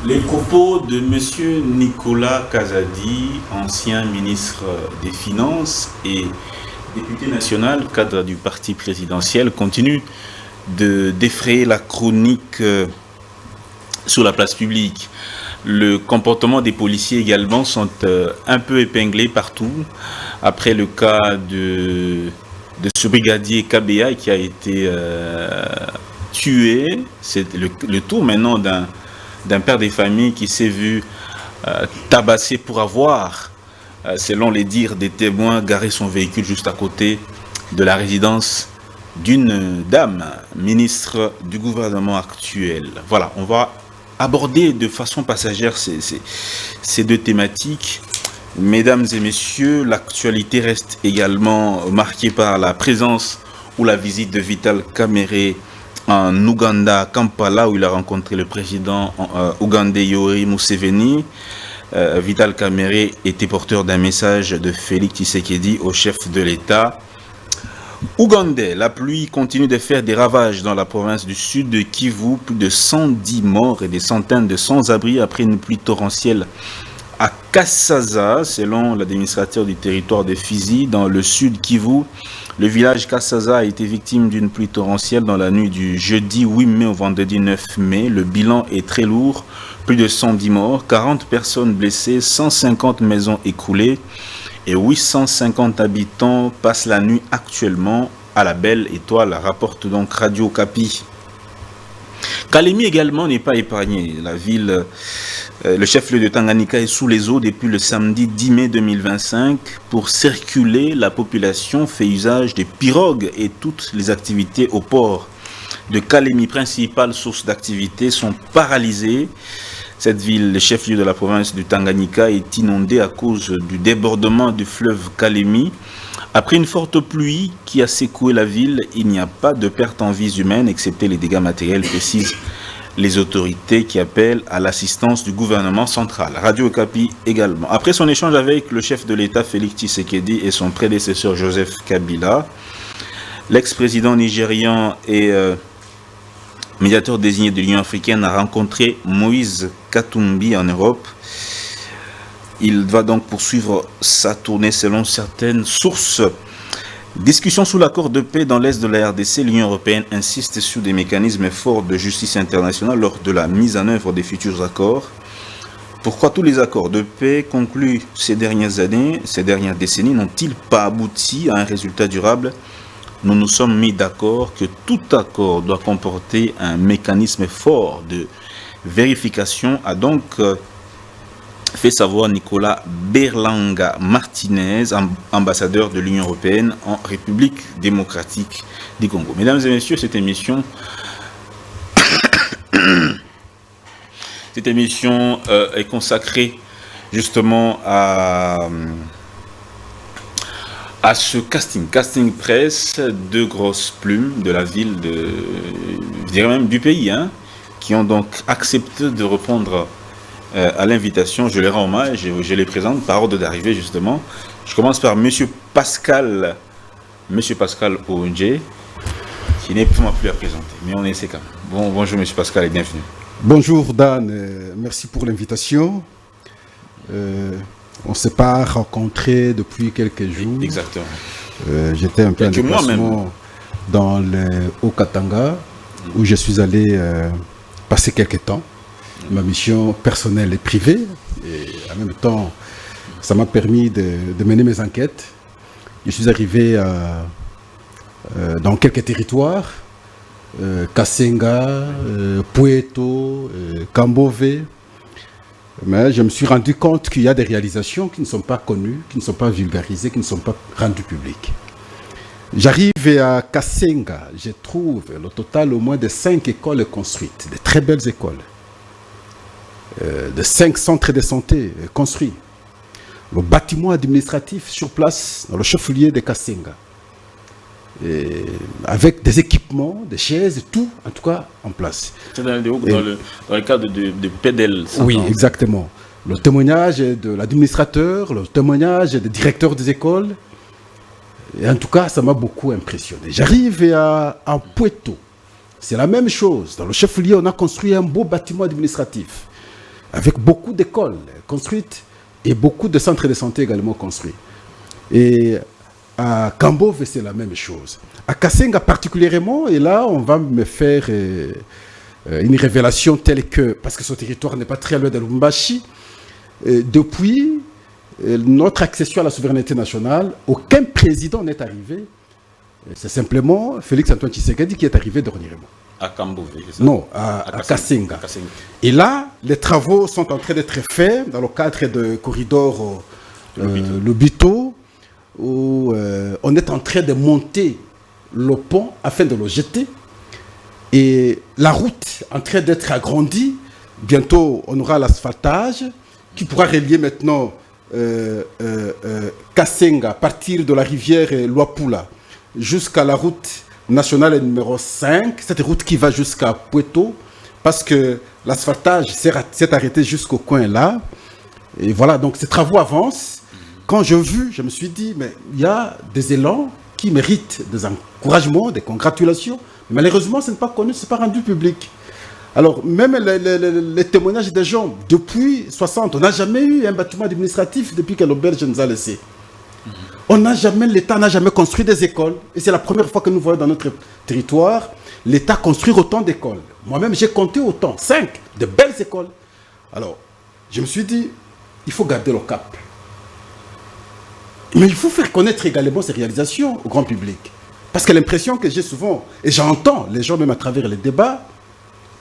Les propos de M. Nicolas Kazadi, ancien ministre des Finances et député national, cadre du parti présidentiel, continuent de défrayer la chronique sur la place publique. Le comportement des policiers également sont un peu épinglés partout, après le cas de ce brigadier KBA qui a été tué. C'est le tour maintenant d'un père des familles qui s'est vu tabassé pour avoir, selon les dires des témoins, garé son véhicule juste à côté de la résidence d'une dame, ministre du gouvernement actuel. Voilà, on va aborder de façon passagère ces deux thématiques. Mesdames et messieurs, l'actualité reste également marquée par la présence ou la visite de Vital Kamerhe en Ouganda, Kampala, où il a rencontré le président ougandais Yoweri Museveni. Vital Kamerhe était porteur d'un message de Félix Tshisekedi au chef de l'État ougandais. La pluie continue de faire des ravages dans la province du sud de Kivu. Plus de 110 morts et des centaines de sans-abri après une pluie torrentielle à Kassaza, selon l'administrateur du territoire de Fizi, dans le sud Kivu. Le village Kassaza a été victime d'une pluie torrentielle dans la nuit du jeudi 8 mai au vendredi 9 mai. Le bilan est très lourd, plus de 110 morts, 40 personnes blessées, 150 maisons écroulées et 850 habitants passent la nuit actuellement à la Belle Étoile, rapporte donc Radio Okapi. Kalemi également n'est pas épargné. La ville, le chef-lieu de Tanganyika est sous les eaux depuis le samedi 10 mai 2025. Pour circuler, la population fait usage des pirogues et toutes les activités au port de Kalemi, principale source d'activité, sont paralysées. Cette ville, le chef-lieu de la province du Tanganyika, est inondée à cause du débordement du fleuve Kalemi. Après une forte pluie qui a secoué la ville, il n'y a pas de perte en vies humaines, excepté les dégâts matériels, précisent les autorités qui appellent à l'assistance du gouvernement central. Radio Okapi également. Après son échange avec le chef de l'État Félix Tshisekedi et son prédécesseur Joseph Kabila, l'ex-président nigérian et médiateur désigné de l'Union africaine a rencontré Moïse Katumbi en Europe. Il va donc poursuivre sa tournée selon certaines sources. Discussion sous l'accord de paix dans l'est de la RDC. L'Union européenne insiste sur des mécanismes forts de justice internationale lors de la mise en œuvre des futurs accords. Pourquoi tous les accords de paix conclus ces dernières années, ces dernières décennies, n'ont-ils pas abouti à un résultat durable ? Nous nous sommes mis d'accord que tout accord doit comporter un mécanisme fort de vérification, a donc fait savoir Nicolas Berlanga Martinez, ambassadeur de l'Union européenne en République démocratique du Congo. Mesdames et messieurs, cette émission est consacrée justement à ce casting presse, deux grosses plumes de la ville, je dirais même du pays, qui ont donc accepté de répondre à l'invitation. Je les rends hommage et je les présente par ordre d'arrivée justement. Je commence par Monsieur Pascal Onje, qui n'est plus à présenter, mais on essaie quand même. Bonjour Monsieur Pascal et bienvenue. Bonjour Dan, merci pour l'invitation. On ne s'est pas rencontrés depuis quelques jours. Exactement. J'étais un peu en déplacement dans le Haut-Katanga, où je suis allé passer quelques temps. Ma mission personnelle et privée. Et en même temps, ça m'a permis de mener mes enquêtes. Je suis arrivé dans quelques territoires, Kasenga, Pueto, Kambove. Mais je me suis rendu compte qu'il y a des réalisations qui ne sont pas connues, qui ne sont pas vulgarisées, qui ne sont pas rendues publiques. J'arrive à Kasenga, je trouve le total au moins de 5 écoles construites, de très belles écoles, de 5 centres de santé construits, le bâtiment administratif sur place, dans le chef-lieu de Kasenga, et avec des équipements, des chaises, tout en tout cas en place. C'est dans le cadre de PEDEL. Oui, exactement. Le témoignage de l'administrateur, le témoignage des directeurs des écoles. Et en tout cas, ça m'a beaucoup impressionné. J'arrive à Pueto. C'est la même chose. Dans le chef-lieu, on a construit un beau bâtiment administratif. avec beaucoup d'écoles construites et beaucoup de centres de santé également construits. Et à Kambove, c'est la même chose. À Kasenga particulièrement, et là, on va me faire une révélation telle que, parce que ce territoire n'est pas très loin de Lubumbashi, depuis notre accession à la souveraineté nationale, aucun président n'est arrivé. C'est simplement Félix-Antoine Tshisekedi qui est arrivé dernièrement. À Kambove, c'est ça? Non, à Kasenga. Et là, les travaux sont en train d'être faits dans le cadre de corridor Lobito, où on est en train de monter le pont afin de le jeter. Et la route est en train d'être agrandie. Bientôt, on aura l'asphaltage qui pourra relier maintenant Kasenga à partir de la rivière Luapula jusqu'à la route nationale numéro 5, cette route qui va jusqu'à Puerto, parce que l'asphaltage s'est arrêté jusqu'au coin là. Et voilà, donc ces travaux avancent. Quand j'ai vu, je me suis dit, mais il y a des élans qui méritent des encouragements, des congratulations. Malheureusement, ce n'est pas connu, ce n'est pas rendu public. Alors, même les témoignages des gens, depuis 60, on n'a jamais eu un bâtiment administratif depuis que l'auberge nous a laissé. L'État n'a jamais construit des écoles. Et c'est la première fois que nous voyons dans notre territoire l'État construire autant d'écoles. Moi-même, j'ai compté autant, 5, de belles écoles. Alors, je me suis dit, il faut garder le cap. Mais il faut faire connaître également ces réalisations au grand public. Parce que l'impression que j'ai souvent, et j'entends les gens même à travers les débats,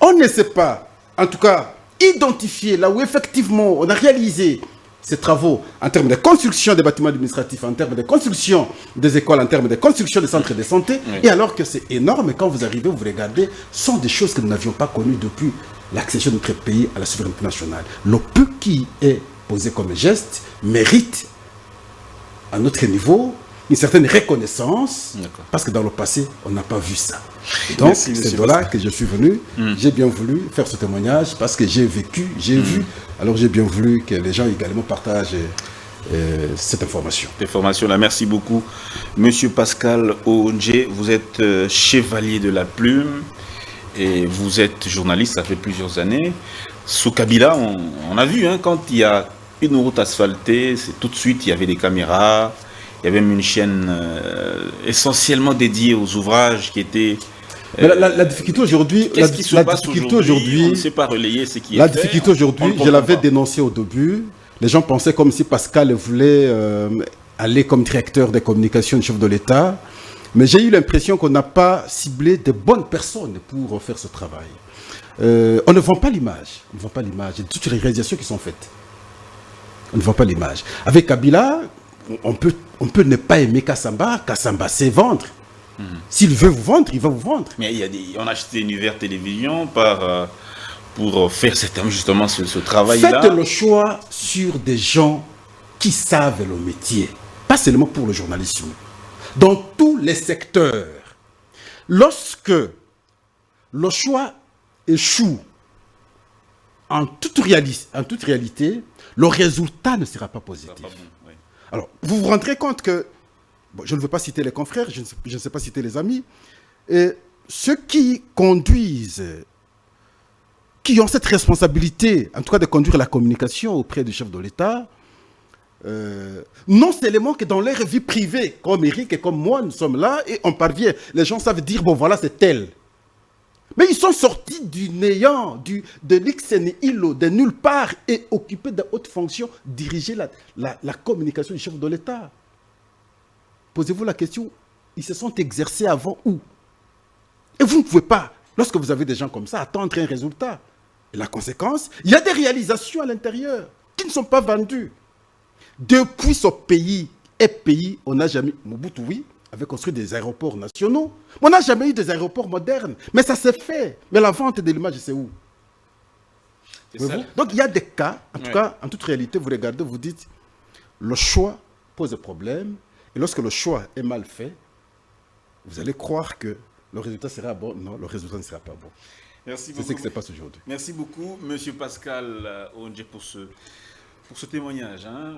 on ne sait pas, en tout cas, identifier là où effectivement on a réalisé ces travaux en termes de construction des bâtiments administratifs, en termes de construction des écoles, en termes de construction des centres de santé. Oui. Et alors que c'est énorme, quand vous arrivez, vous regardez, ce sont des choses que nous n'avions pas connues depuis l'accession de notre pays à la souveraineté nationale. Le peu qui est posé comme geste mérite, à notre niveau, une certaine reconnaissance, parce que dans le passé, on n'a pas vu ça. Et donc, c'est de là que je suis venu. J'ai bien voulu faire ce témoignage parce que j'ai vécu, j'ai vu. Alors, j'ai bien voulu que les gens également partagent cette information. Cette information-là, merci beaucoup. Monsieur Pascal Ondje, vous êtes chevalier de la plume et vous êtes journaliste, ça fait plusieurs années. Sous Kabila, on a vu, hein, quand il y a une route asphaltée, c'est tout de suite, il y avait des caméras. Il y avait même une chaîne essentiellement dédiée aux ouvrages qui étaient... la difficulté aujourd'hui... Qu'est-ce qui se passe aujourd'hui? On ne sait pas relayer ce qui est fait. La difficulté aujourd'hui, je l'avais dénoncé au début. Les gens pensaient comme si Pascal voulait aller comme directeur des communications du chef de l'État. Mais j'ai eu l'impression qu'on n'a pas ciblé de bonnes personnes pour faire ce travail. On ne vend pas l'image. On ne vend pas l'image. Il y a toutes les réalisations qui sont faites. On ne vend pas l'image. Avec Kabila... On peut ne pas aimer Kassamba. Kassamba, c'est vendre. S'il veut vous vendre, il va vous vendre. Mais on a acheté Univers Télévision pour faire justement ce travail-là. Faites le choix sur des gens qui savent le métier. Pas seulement pour le journalisme. Dans tous les secteurs. Lorsque le choix échoue en toute réalité, le résultat ne sera pas positif. Alors, vous vous rendrez compte que, bon, je ne veux pas citer les confrères, je ne sais pas citer les amis, et ceux qui conduisent, qui ont cette responsabilité, en tout cas de conduire la communication auprès du chef de l'État, non seulement que dans leur vie privée, comme Eric et comme moi, nous sommes là, et on parvient, les gens savent dire, bon voilà, c'est tel. Mais ils sont sortis du néant, de l'Ixen-Ilo, de nulle part, et occupés de hautes fonctions, diriger la communication du chef de l'État. Posez-vous la question, ils se sont exercés avant où? Et vous ne pouvez pas, lorsque vous avez des gens comme ça, attendre un résultat. Et la conséquence, il y a des réalisations à l'intérieur qui ne sont pas vendues. Depuis ce pays, on n'a jamais... Mobutu, oui, avait construit des aéroports nationaux. Mais on n'a jamais eu des aéroports modernes. Mais ça s'est fait. Mais la vente de l'image, c'est où? Donc il y a des cas, en tout cas, en toute réalité, vous regardez, vous dites, le choix pose problème. Et lorsque le choix est mal fait, vous allez croire que le résultat sera bon. Non, le résultat ne sera pas bon. Merci beaucoup. C'est ce qui se passe aujourd'hui. Merci beaucoup, Monsieur Pascal Ondje, pour ce témoignage. Hein.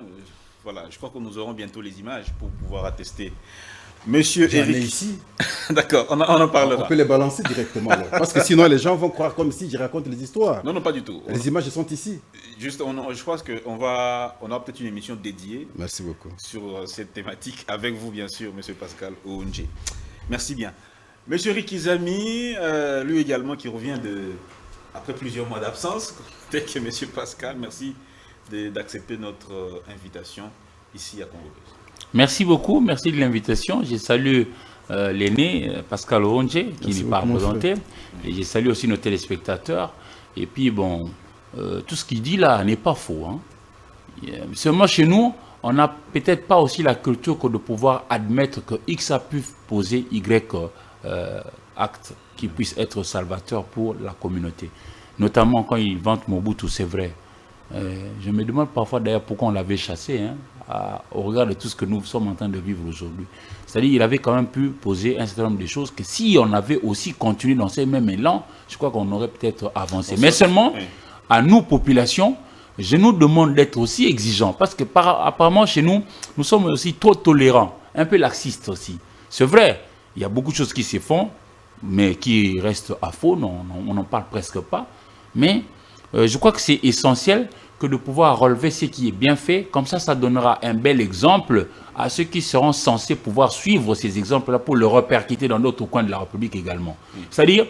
Voilà, je crois que nous aurons bientôt les images pour pouvoir attester Monsieur J'en ai Eric. ici. D'accord, on en parlera. On peut les balancer directement. Alors. Parce que sinon, les gens vont croire comme si je raconte les histoires. Non, pas du tout. Les images sont ici. Juste, je pense qu'on aura peut-être une émission dédiée Merci beaucoup. sur cette thématique, avec vous, bien sûr, Monsieur Pascal Ounje. Merci bien. Monsieur Rikizami, lui également, qui revient après plusieurs mois d'absence, tel que Monsieur Pascal, merci d'accepter notre invitation ici à Congo. Merci beaucoup, merci de l'invitation. Je salue l'aîné Pascal Oronje qui n'est pas représenté. Et je salue aussi nos téléspectateurs. Et puis bon, tout ce qu'il dit là n'est pas faux. Hein. Seulement chez nous, on n'a peut-être pas aussi la culture que de pouvoir admettre que X a pu poser Y acte qui puisse être salvateur pour la communauté. Notamment quand il vante Mobutu, c'est vrai. Je me demande parfois d'ailleurs pourquoi on l'avait chassé, hein, au regard de tout ce que nous sommes en train de vivre aujourd'hui. C'est-à-dire qu'il avait quand même pu poser un certain nombre de choses que si on avait aussi continué dans ces mêmes élans, je crois qu'on aurait peut-être avancé. Mais seulement, à nous, population, je nous demande d'être aussi exigeants. Parce que apparemment, chez nous, nous sommes aussi trop tolérants, un peu laxistes aussi. C'est vrai, il y a beaucoup de choses qui se font, mais qui restent à faux, on n'en parle presque pas. Mais je crois que c'est essentiel que de pouvoir relever ce qui est bien fait. Comme ça donnera un bel exemple à ceux qui seront censés pouvoir suivre ces exemples-là pour le repercuter dans d'autres coins de la République également. C'est-à-dire,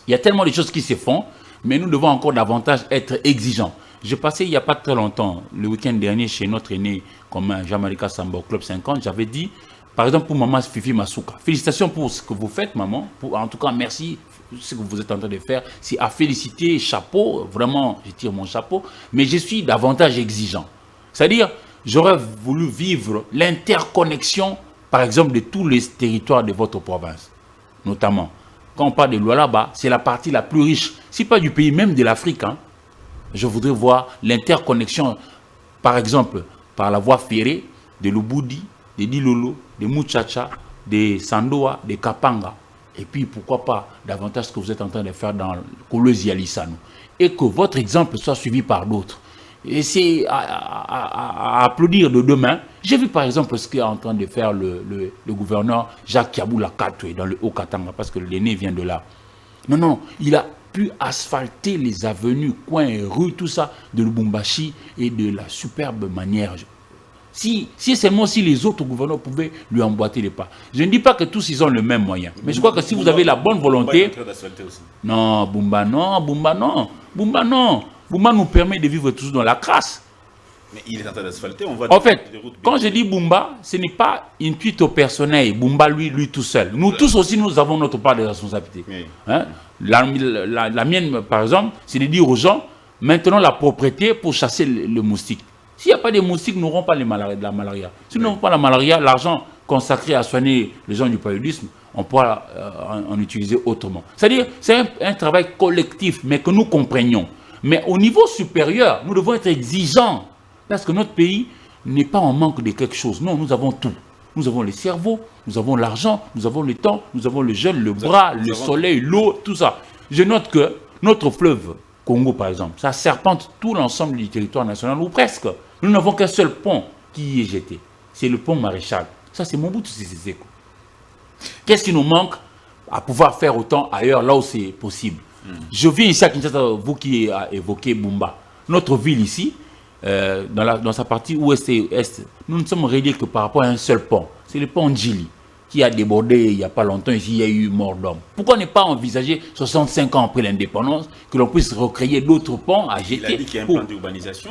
il y a tellement de choses qui se font, mais nous devons encore davantage être exigeants. J'ai passé il n'y a pas très longtemps, le week-end dernier, chez notre aîné commun, Jean-Malika Samba, au Club 50, j'avais dit, par exemple pour maman Fifi Masuka, félicitations pour ce que vous faites, maman. En tout cas, merci. Ce que vous êtes en train de faire, c'est à féliciter, chapeau, vraiment, je tire mon chapeau, mais je suis davantage exigeant. C'est-à-dire, j'aurais voulu vivre l'interconnexion, par exemple, de tous les territoires de votre province. Notamment, quand on parle de Lualaba, c'est la partie la plus riche, si pas du pays, même de l'Afrique. Hein. Je voudrais voir l'interconnexion, par exemple, par la voie ferrée de Lubudi, de Dilolo, de Muchacha, de Sandoa, de Kapanga. Et puis, pourquoi pas, davantage ce que vous êtes en train de faire dans Kolwezi Alisano. Et que votre exemple soit suivi par d'autres. Et c'est à applaudir de demain. J'ai vu par exemple ce qu'est en train de faire le gouverneur Jacques Kiaboula Katwe dans le Haut-Katanga, parce que l'aîné vient de là. Non, il a pu asphalter les avenues, coins et rues, tout ça, de Lubumbashi et de la superbe manière. Si seulement si les autres gouverneurs pouvaient lui emboîter les pas. Je ne dis pas que tous ils ont le même moyen. Mais je crois que si vous avez la bonne volonté... Non, Bumba non. Bumba nous permet de vivre tous dans la crasse. Mais il est en train d'asphalter, on voit en fait, quand je dis Bumba, ce n'est pas une tweet au personnel. Bumba, lui tout seul. Nous tous aussi, nous avons notre part de responsabilité. Oui. Hein? La mienne, par exemple, c'est de dire aux gens, maintenant la propriété pour chasser le moustique. S'il n'y a pas de moustiques, nous n'aurons pas de la malaria. Si nous n'avons pas la malaria, l'argent consacré à soigner les gens du paludisme, on pourra en utiliser autrement. C'est-à-dire, c'est un travail collectif, mais que nous comprenions. Mais au niveau supérieur, nous devons être exigeants. Parce que notre pays n'est pas en manque de quelque chose. Non, nous avons tout. Nous avons les cerveaux, nous avons l'argent, nous avons le temps, nous avons le jeûne, le bras, le soleil, l'eau, tout ça. Je note que notre fleuve, Congo par exemple, ça serpente tout l'ensemble du territoire national, ou presque. Nous n'avons qu'un seul pont qui y est jeté. C'est le pont Maréchal. Ça, c'est Mobutu Sese Seko. Qu'est-ce qui nous manque à pouvoir faire autant ailleurs, là où c'est possible? Je viens ici à Kinshasa, vous qui avez évoqué Bumba. Notre ville ici, dans sa partie ouest et est, nous ne sommes reliés que par rapport à un seul pont. C'est le pont Ndjili, qui a débordé il n'y a pas longtemps. Ici, il y a eu mort d'homme. Pourquoi ne pas envisager, 65 ans après l'indépendance, que l'on puisse recréer d'autres ponts à jeter? Il a dit qu'il y a un plan d'urbanisation.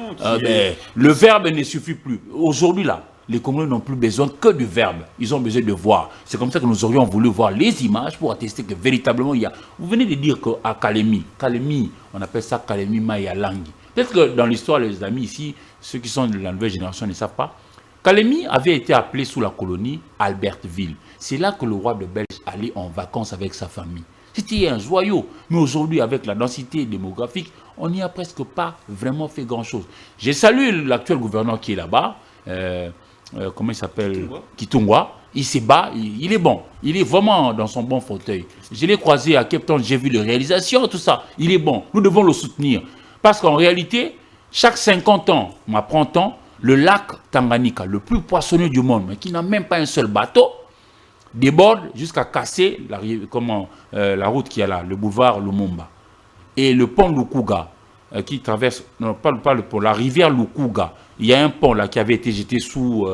Le verbe ne suffit plus. Aujourd'hui, là, les Congolais n'ont plus besoin que du verbe. Ils ont besoin de voir. C'est comme ça que nous aurions voulu voir les images pour attester que véritablement il y a... Vous venez de dire qu'à Kalemi, on appelle ça Kalemi Maya Langi. Peut-être que dans l'histoire, les amis ici, ceux qui sont de la nouvelle génération ne savent pas, Kalemi avait été appelé sous la colonie Albertville. C'est là que le roi de Belge allait en vacances avec sa famille. C'était un joyau. Mais aujourd'hui, avec la densité démographique, on n'y a presque pas vraiment fait grand-chose. J'ai salué l'actuel gouverneur qui est là-bas, comment il s'appelle? Kitungwa. Il se bat, il est bon. Il est vraiment dans son bon fauteuil. Je l'ai croisé à Cape Town, j'ai vu les réalisations, tout ça. Il est bon. Nous devons le soutenir. Parce qu'en réalité, chaque 50 ans, m'apprend-on, le lac Tanganyika, le plus poissonneux du monde, mais qui n'a même pas un seul bateau, déborde jusqu'à casser la route qui est là, le boulevard Lumumba. Et le pont Lukuga, qui traverse, non pas le pont, la rivière Lukuga. Il y a un pont là qui avait été jeté sous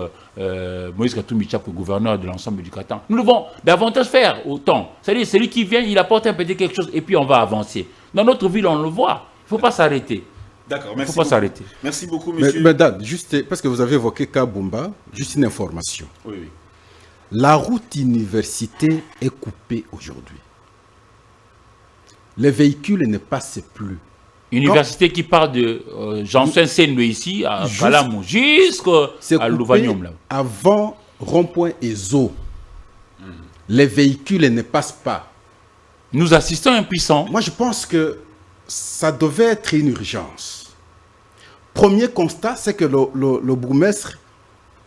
Moïse Katumbi Tchapou, gouverneur de l'ensemble du Katan. Nous devons davantage faire autant. C'est-à-dire, celui qui vient, il apporte un petit quelque chose et puis on va avancer. Dans notre ville, on le voit. Il ne faut pas s'arrêter. D'accord, merci. Il ne faut pas s'arrêter. Merci beaucoup, monsieur. Mais Dan, juste, parce que vous avez évoqué Kabumba, juste une information. Oui, oui. La route université est coupée aujourd'hui. Les véhicules ne passent plus. Université qui part de Janssen Senwe ici, à Kalamou, jusqu'à Louvanium. Là. Avant rond-point Ezo, les véhicules ne passent pas. Nous assistons impuissants. Moi, je pense que ça devait être une urgence. Premier constat, c'est que le bourgmestre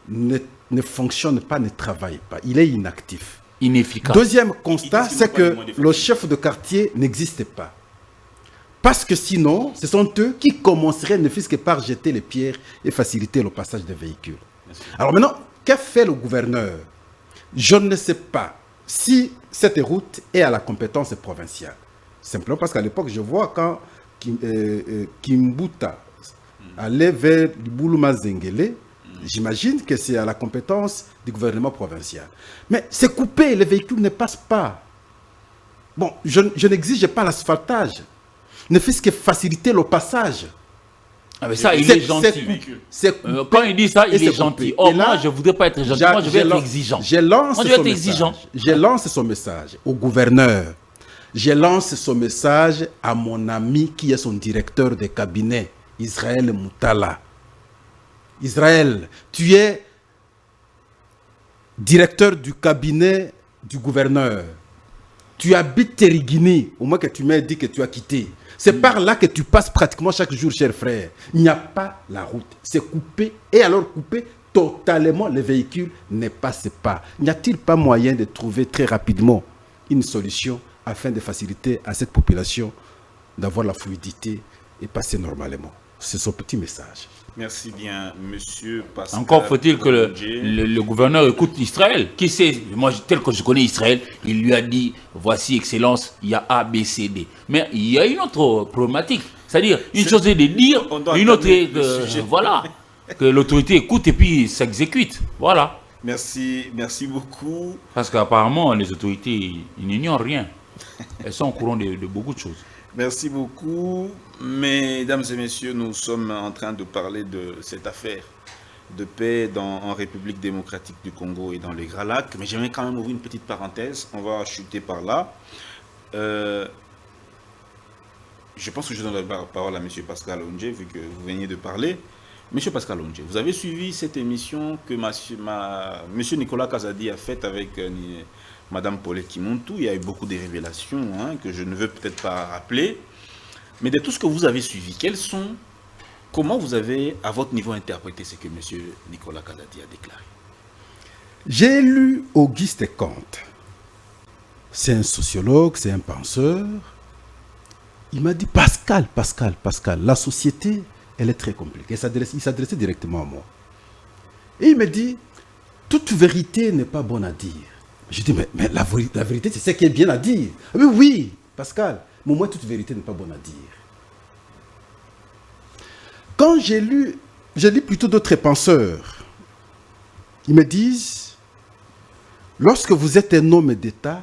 ne fonctionne pas, ne travaille pas. Il est inactif. Inefficace. Deuxième constat, c'est que le chef de quartier n'existe pas. Parce que sinon, ce sont eux qui commenceraient ne fût-ce que par jeter les pierres et faciliter le passage des véhicules. Alors maintenant, qu'a fait le gouverneur? Je ne sais pas si cette route est à la compétence provinciale. Simplement parce qu'à l'époque, je vois quand Kimbuta allait vers Boulouma Zengele, j'imagine que c'est à la compétence du gouvernement provincial. Mais c'est coupé, les véhicules ne passent pas. Bon, je n'exige pas l'asphaltage. Ne fût-ce que faciliter le passage. Ah mais ça, il est gentil. Quand il dit ça, il est gentil. Or, moi, je ne voudrais pas être gentil. Moi, je vais être exigeant. Je lance son message au gouverneur. Je lance son message à mon ami qui est son directeur de cabinet, Israël Moutala. Israël, tu es directeur du cabinet du gouverneur. Tu habites Terigini, au moins que tu m'aies dit que tu as quitté. C'est par là que tu passes pratiquement chaque jour, cher frère. Il n'y a pas la route. C'est coupé. Et alors coupé, totalement, les véhicules ne passent pas. N'y a-t-il pas moyen de trouver très rapidement une solution afin de faciliter à cette population d'avoir la fluidité et passer normalement? C'est son petit message. Merci bien, monsieur Pascal. Encore faut-il que le gouverneur écoute Israël. Qui sait, moi, tel que je connais Israël, il lui a dit, voici, Excellence, il y a A, B, C, D. Mais il y a une autre problématique. C'est-à-dire, une chose est de dire, une autre est voilà, que l'autorité écoute et puis s'exécute. Voilà. Merci beaucoup. Parce qu'apparemment, les autorités, ils n'ignorent rien. Elles sont au courant de beaucoup de choses. Merci beaucoup. Mesdames et messieurs, nous sommes en train de parler de cette affaire de paix en République démocratique du Congo et dans les Grands Lacs. Mais j'aimerais quand même ouvrir une petite parenthèse. On va chuter par là. Je pense que je donne la parole à M. Pascal Onje, vu que vous veniez de parler. M. Pascal Onje, vous avez suivi cette émission que M. Nicolas Kazadi a faite avec Madame Paulette Kimontou. Il y a eu beaucoup de révélations que je ne veux peut-être pas rappeler. Mais de tout ce que vous avez suivi, comment vous avez, à votre niveau, interprété ce que M. Nicolas Kazadi a déclaré? J'ai lu Auguste Comte. C'est un sociologue, c'est un penseur. Il m'a dit, Pascal, la société, elle est très compliquée. Il s'adressait directement à moi. Et il me dit, toute vérité n'est pas bonne à dire. Je dis, mais la vérité, c'est ce qui est bien à dire. Oui, Pascal, mais au moins toute vérité n'est pas bonne à dire. Quand j'ai lu plutôt d'autres penseurs. Ils me disent, lorsque vous êtes un homme d'État,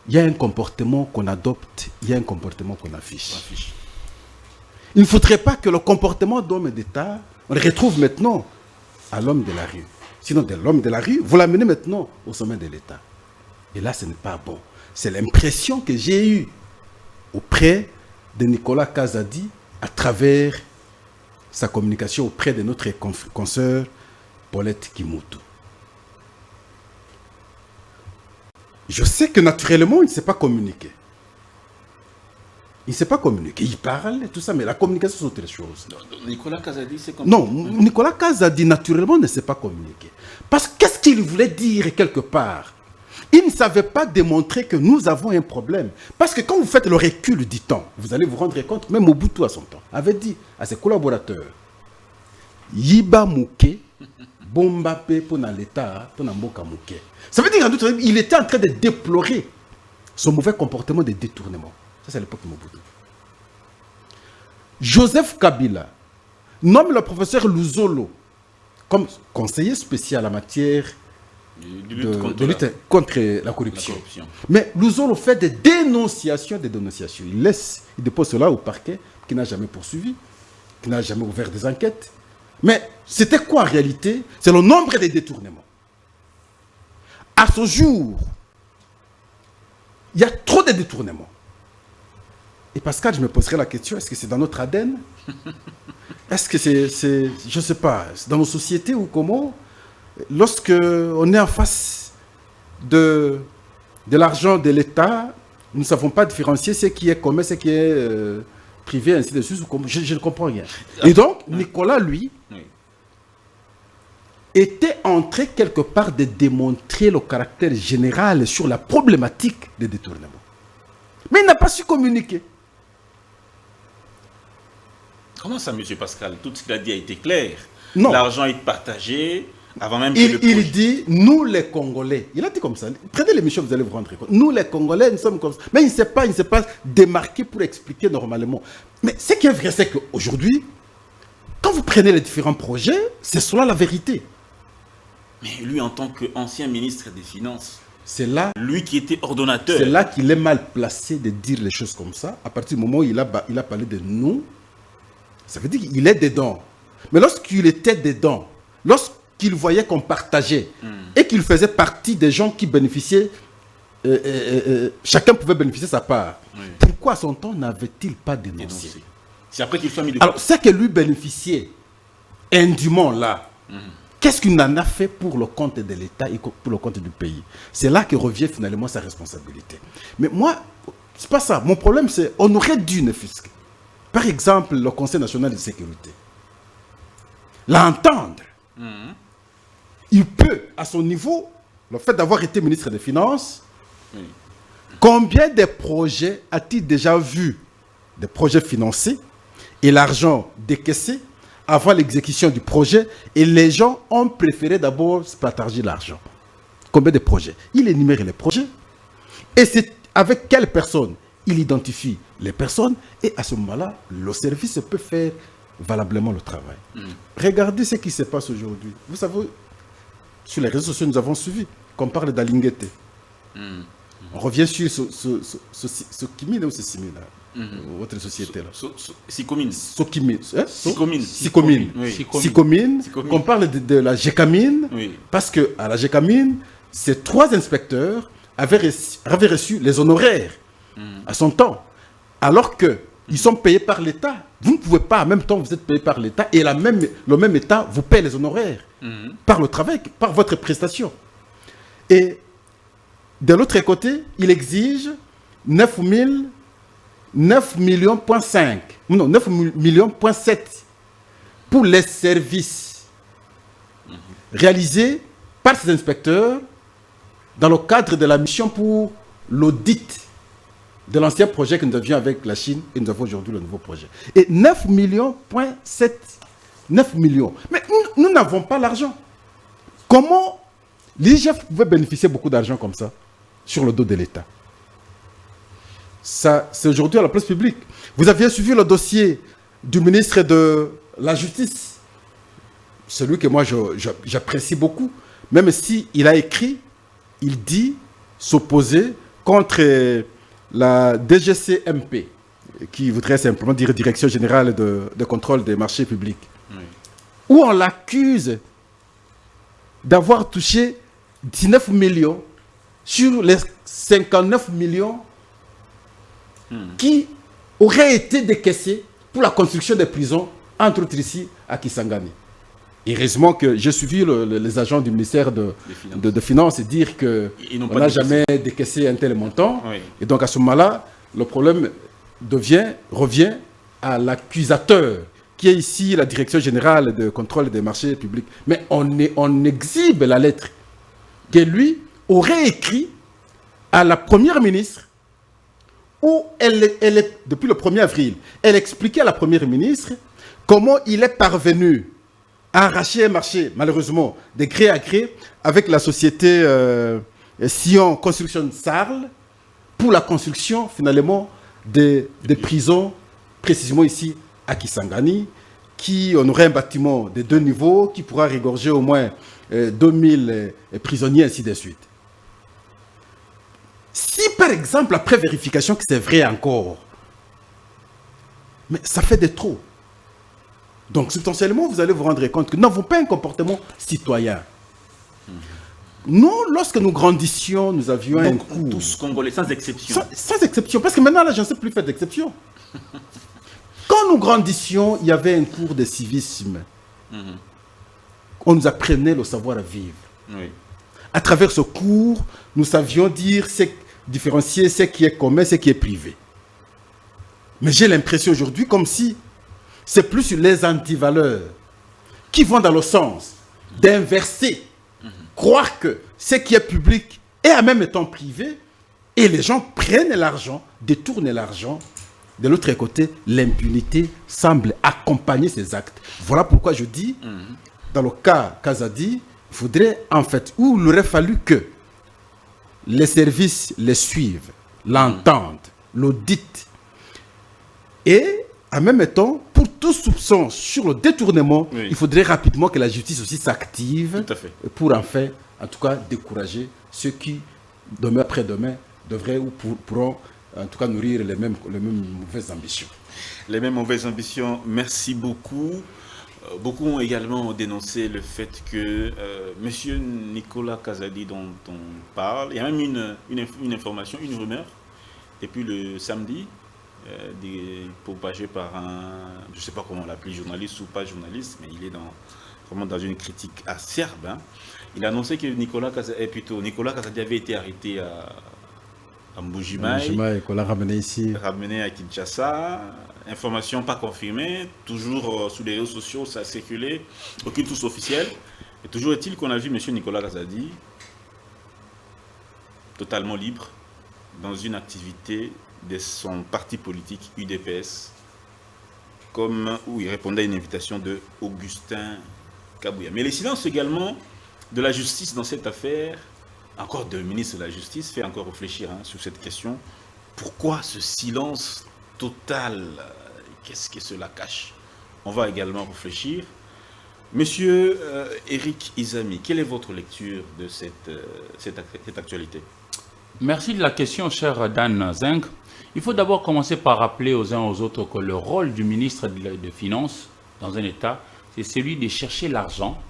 il y a un comportement qu'on adopte, il y a un comportement qu'on affiche. Il ne faudrait pas que le comportement d'homme d'État, on le retrouve maintenant à l'homme de la rue. Sinon, de l'homme de la rue, vous l'amenez maintenant au sommet de l'État. Et là, ce n'est pas bon. C'est l'impression que j'ai eue auprès de Nicolas Kazadi à travers sa communication auprès de notre consoeur Paulette Kimontou. Je sais que naturellement, il ne sait pas communiquer. Il ne sait pas communiquer. Il parle et tout ça, mais la communication, c'est autre chose. Nicolas Kazadi, c'est comme ça. Non, Nicolas Kazadi, naturellement, ne sait pas communiquer. Parce que qu'est-ce qu'il voulait dire quelque part? Il ne savait pas démontrer que nous avons un problème. Parce que quand vous faites le recul du temps, vous allez vous rendre compte, même Mobutu à son temps, avait dit à ses collaborateurs, Yiba Mouké, Bombapé pour l'État, pour Mboka Mouké. Ça veut dire en d'autres termes, il était en train de déplorer son mauvais comportement de détournement. Ça, c'est l'époque de Mobutu. Joseph Kabila nomme le professeur Luzolo comme conseiller spécial en matière de lutte contre la corruption. Mais Luzolo fait des dénonciations. Il dépose cela au parquet qui n'a jamais poursuivi, qui n'a jamais ouvert des enquêtes. Mais c'était quoi en réalité? C'est le nombre des détournements. À ce jour, il y a trop de détournements. Et Pascal, je me poserai la question, est-ce que c'est dans notre ADN? Est-ce que c'est, je ne sais pas, dans nos sociétés ou comment? Lorsque on est en face de l'argent de l'État, nous ne savons pas différencier ce qui est commun, ce qui est privé, ainsi de suite. Je ne comprends rien. Et donc, Nicolas, lui, était en train quelque part de démontrer le caractère général sur la problématique des détournements. Mais il n'a pas su communiquer. Comment ça, M. Pascal? Tout ce qu'il a dit a été clair. Non. L'argent est partagé avant même que le projet... Il dit, nous les Congolais, il a dit comme ça, prenez l'émission, vous allez vous rendre compte. Nous les Congolais, nous sommes comme ça. Mais il ne s'est pas démarqué pour expliquer normalement. Mais ce qui est vrai, c'est qu'aujourd'hui, quand vous prenez les différents projets, c'est cela la vérité. Mais lui, en tant qu'ancien ministre des Finances, c'est là, lui qui était ordonnateur. C'est là qu'il est mal placé de dire les choses comme ça. À partir du moment où il a parlé de nous, ça veut dire qu'il est dedans. Mais lorsqu'il était dedans, lorsqu'il voyait qu'on partageait et qu'il faisait partie des gens qui bénéficiaient, chacun pouvait bénéficier sa part. Oui. Pourquoi à son temps n'avait-il pas dénoncé? C'est après qu'il soit mis de... Alors, c'est que lui bénéficiait indûment là. Qu'est-ce qu'il en a fait pour le compte de l'État et pour le compte du pays? C'est là que revient finalement sa responsabilité. Mais moi, c'est pas ça. Mon problème, c'est on aurait dû ne fusquer. Par exemple, le Conseil national de sécurité. L'entendre. Il peut, à son niveau, le fait d'avoir été ministre des Finances, combien de projets a-t-il déjà vu? Des projets financés et l'argent décaissé avant l'exécution du projet, et les gens ont préféré d'abord se partager l'argent. Combien de projets? Il énumère les projets, et c'est avec quelles personnes? Il identifie les personnes, et à ce moment-là, le service peut faire valablement le travail. Regardez ce qui se passe aujourd'hui. Vous savez, sur les réseaux sociaux, nous avons suivi qu'on parle d'Alinguete. On revient sur ce Kimine ou ce Simina, votre société là. Sikomine. Sikomine. Qu'on parle de la Gécamine, parce que à la Gécamine, ces 3 inspecteurs avaient reçu les honoraires à son temps, alors qu'ils sont payés par l'État. Vous ne pouvez pas, en même temps, vous êtes payé par l'État et le même État vous paye les honoraires par le travail, par votre prestation. Et de l'autre côté, il exige 9 millions, 9 millions, 7 pour les services réalisés par ces inspecteurs dans le cadre de la mission pour l'audit de l'ancien projet que nous avions avec la Chine, et nous avons aujourd'hui le nouveau projet. Et 9 millions, 9 millions. Mais nous n'avons pas l'argent. Comment l'IGF pouvait bénéficier beaucoup d'argent comme ça sur le dos de l'État? Ça, c'est aujourd'hui à la place publique. Vous aviez suivi le dossier du ministre de la Justice, celui que moi j'apprécie beaucoup, même s'il a écrit, il dit s'opposer contre la DGCMP, qui voudrait simplement dire Direction Générale de Contrôle des Marchés Publics, où on l'accuse d'avoir touché 19 millions sur les 59 millions qui auraient été décaissés pour la construction des prisons, entre autres ici à Kisangani. Heureusement que j'ai suivi les agents du ministère de Finances dire qu'on n'a jamais décaissé un tel montant. Oui. Et donc à ce moment-là, le problème revient à l'accusateur, qui est ici la Direction Générale de Contrôle des Marchés Publics. Mais on exhibe la lettre que lui aurait écrit à la Première ministre, où depuis le 1er avril, elle expliquait à la Première ministre comment il est parvenu a arraché un marché, malheureusement, de gré à gré, avec la société Sion Construction Sarl, pour la construction, finalement, des prisons, précisément ici, à Kisangani, qui on aurait un bâtiment de 2 niveaux, qui pourra régorger au moins 2000 prisonniers, ainsi de suite. Si, par exemple, après vérification que c'est vrai encore, mais ça fait de trop. Donc, substantiellement, vous allez vous rendre compte que nous n'avons pas un comportement citoyen. Nous, lorsque nous grandissions, nous avions un cours. Tous Congolais, sans exception. Sans exception, parce que maintenant, là, je ne sais plus faire d'exception. Quand nous grandissions, il y avait un cours de civisme. On nous apprenait le savoir à vivre. Oui. À travers ce cours, nous savions différencier ce qui est commun, ce qui est privé. Mais j'ai l'impression aujourd'hui comme si c'est plus les antivaleurs qui vont dans le sens d'inverser, croire que ce qui est public est en même temps privé, et les gens prennent l'argent, détournent l'argent. De l'autre côté, l'impunité semble accompagner ces actes. Voilà pourquoi je dis, dans le cas Kazadi, il faudrait en fait, où il aurait fallu que les services les suivent, l'entendent, l'auditent, et en même temps, pour tout soupçon sur le détournement, il faudrait rapidement que la justice aussi s'active pour enfin, en tout cas, décourager ceux qui, demain après-demain, devraient ou pourront en tout cas nourrir les mêmes mauvaises ambitions. Les mêmes mauvaises ambitions, merci beaucoup. Beaucoup ont également dénoncé le fait que M. Nicolas Kazadi, dont on parle, il y a même une information, une rumeur, depuis le samedi, propagée par un, je ne sais pas comment on l'appelle, journaliste ou pas journaliste, mais il est vraiment dans une critique acerbe. Hein. Il a annoncé que Nicolas Kazadi avait été arrêté à Mbujimaï, qu'on l'a ramené ici. Ramené à Kinshasa. Information pas confirmée, toujours sous les réseaux sociaux, ça a circulé, aucune source officielle. Et toujours est-il qu'on a vu M. Nicolas Kazadi totalement libre dans une activité de son parti politique UDPS, où il répondait à une invitation de Augustin Kabouya. Mais les silences également de la justice dans cette affaire, encore de ministre de la Justice, fait encore réfléchir sur cette question. Pourquoi ce silence total? Qu'est-ce que cela cache? On va également réfléchir. Monsieur Eric Izami, quelle est votre lecture de cette actualité? Merci de la question, cher Dan Zeng. Il faut d'abord commencer par rappeler aux uns aux autres que le rôle du ministre des Finances dans un État, c'est celui de chercher l'argent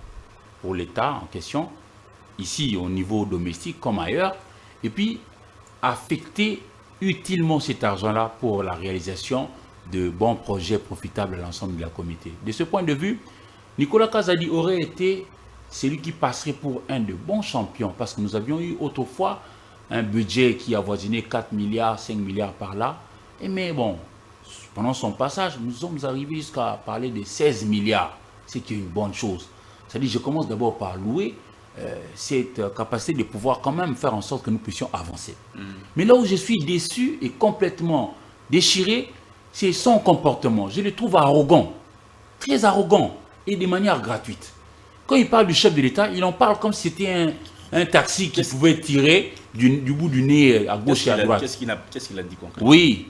pour l'État en question, ici au niveau domestique comme ailleurs, et puis affecter utilement cet argent-là pour la réalisation de bons projets profitables à l'ensemble de la communauté. De ce point de vue, Nicolas Kazadi aurait été celui qui passerait pour un de bons champions, parce que nous avions eu autrefois un budget qui avoisinait 4 milliards, 5 milliards par là. Mais bon, pendant son passage, nous sommes arrivés jusqu'à parler de 16 milliards, ce qui est une bonne chose. C'est-à-dire, je commence d'abord par louer cette capacité de pouvoir quand même faire en sorte que nous puissions avancer. Mais là où je suis déçu et complètement déchiré, c'est son comportement. Je le trouve arrogant, très arrogant et de manière gratuite. Quand il parle du chef de l'État, il en parle comme si c'était un taxi qui pouvait tirer du bout du nez à gauche et à droite. Qu'est-ce qu'il a dit concrètement? Oui,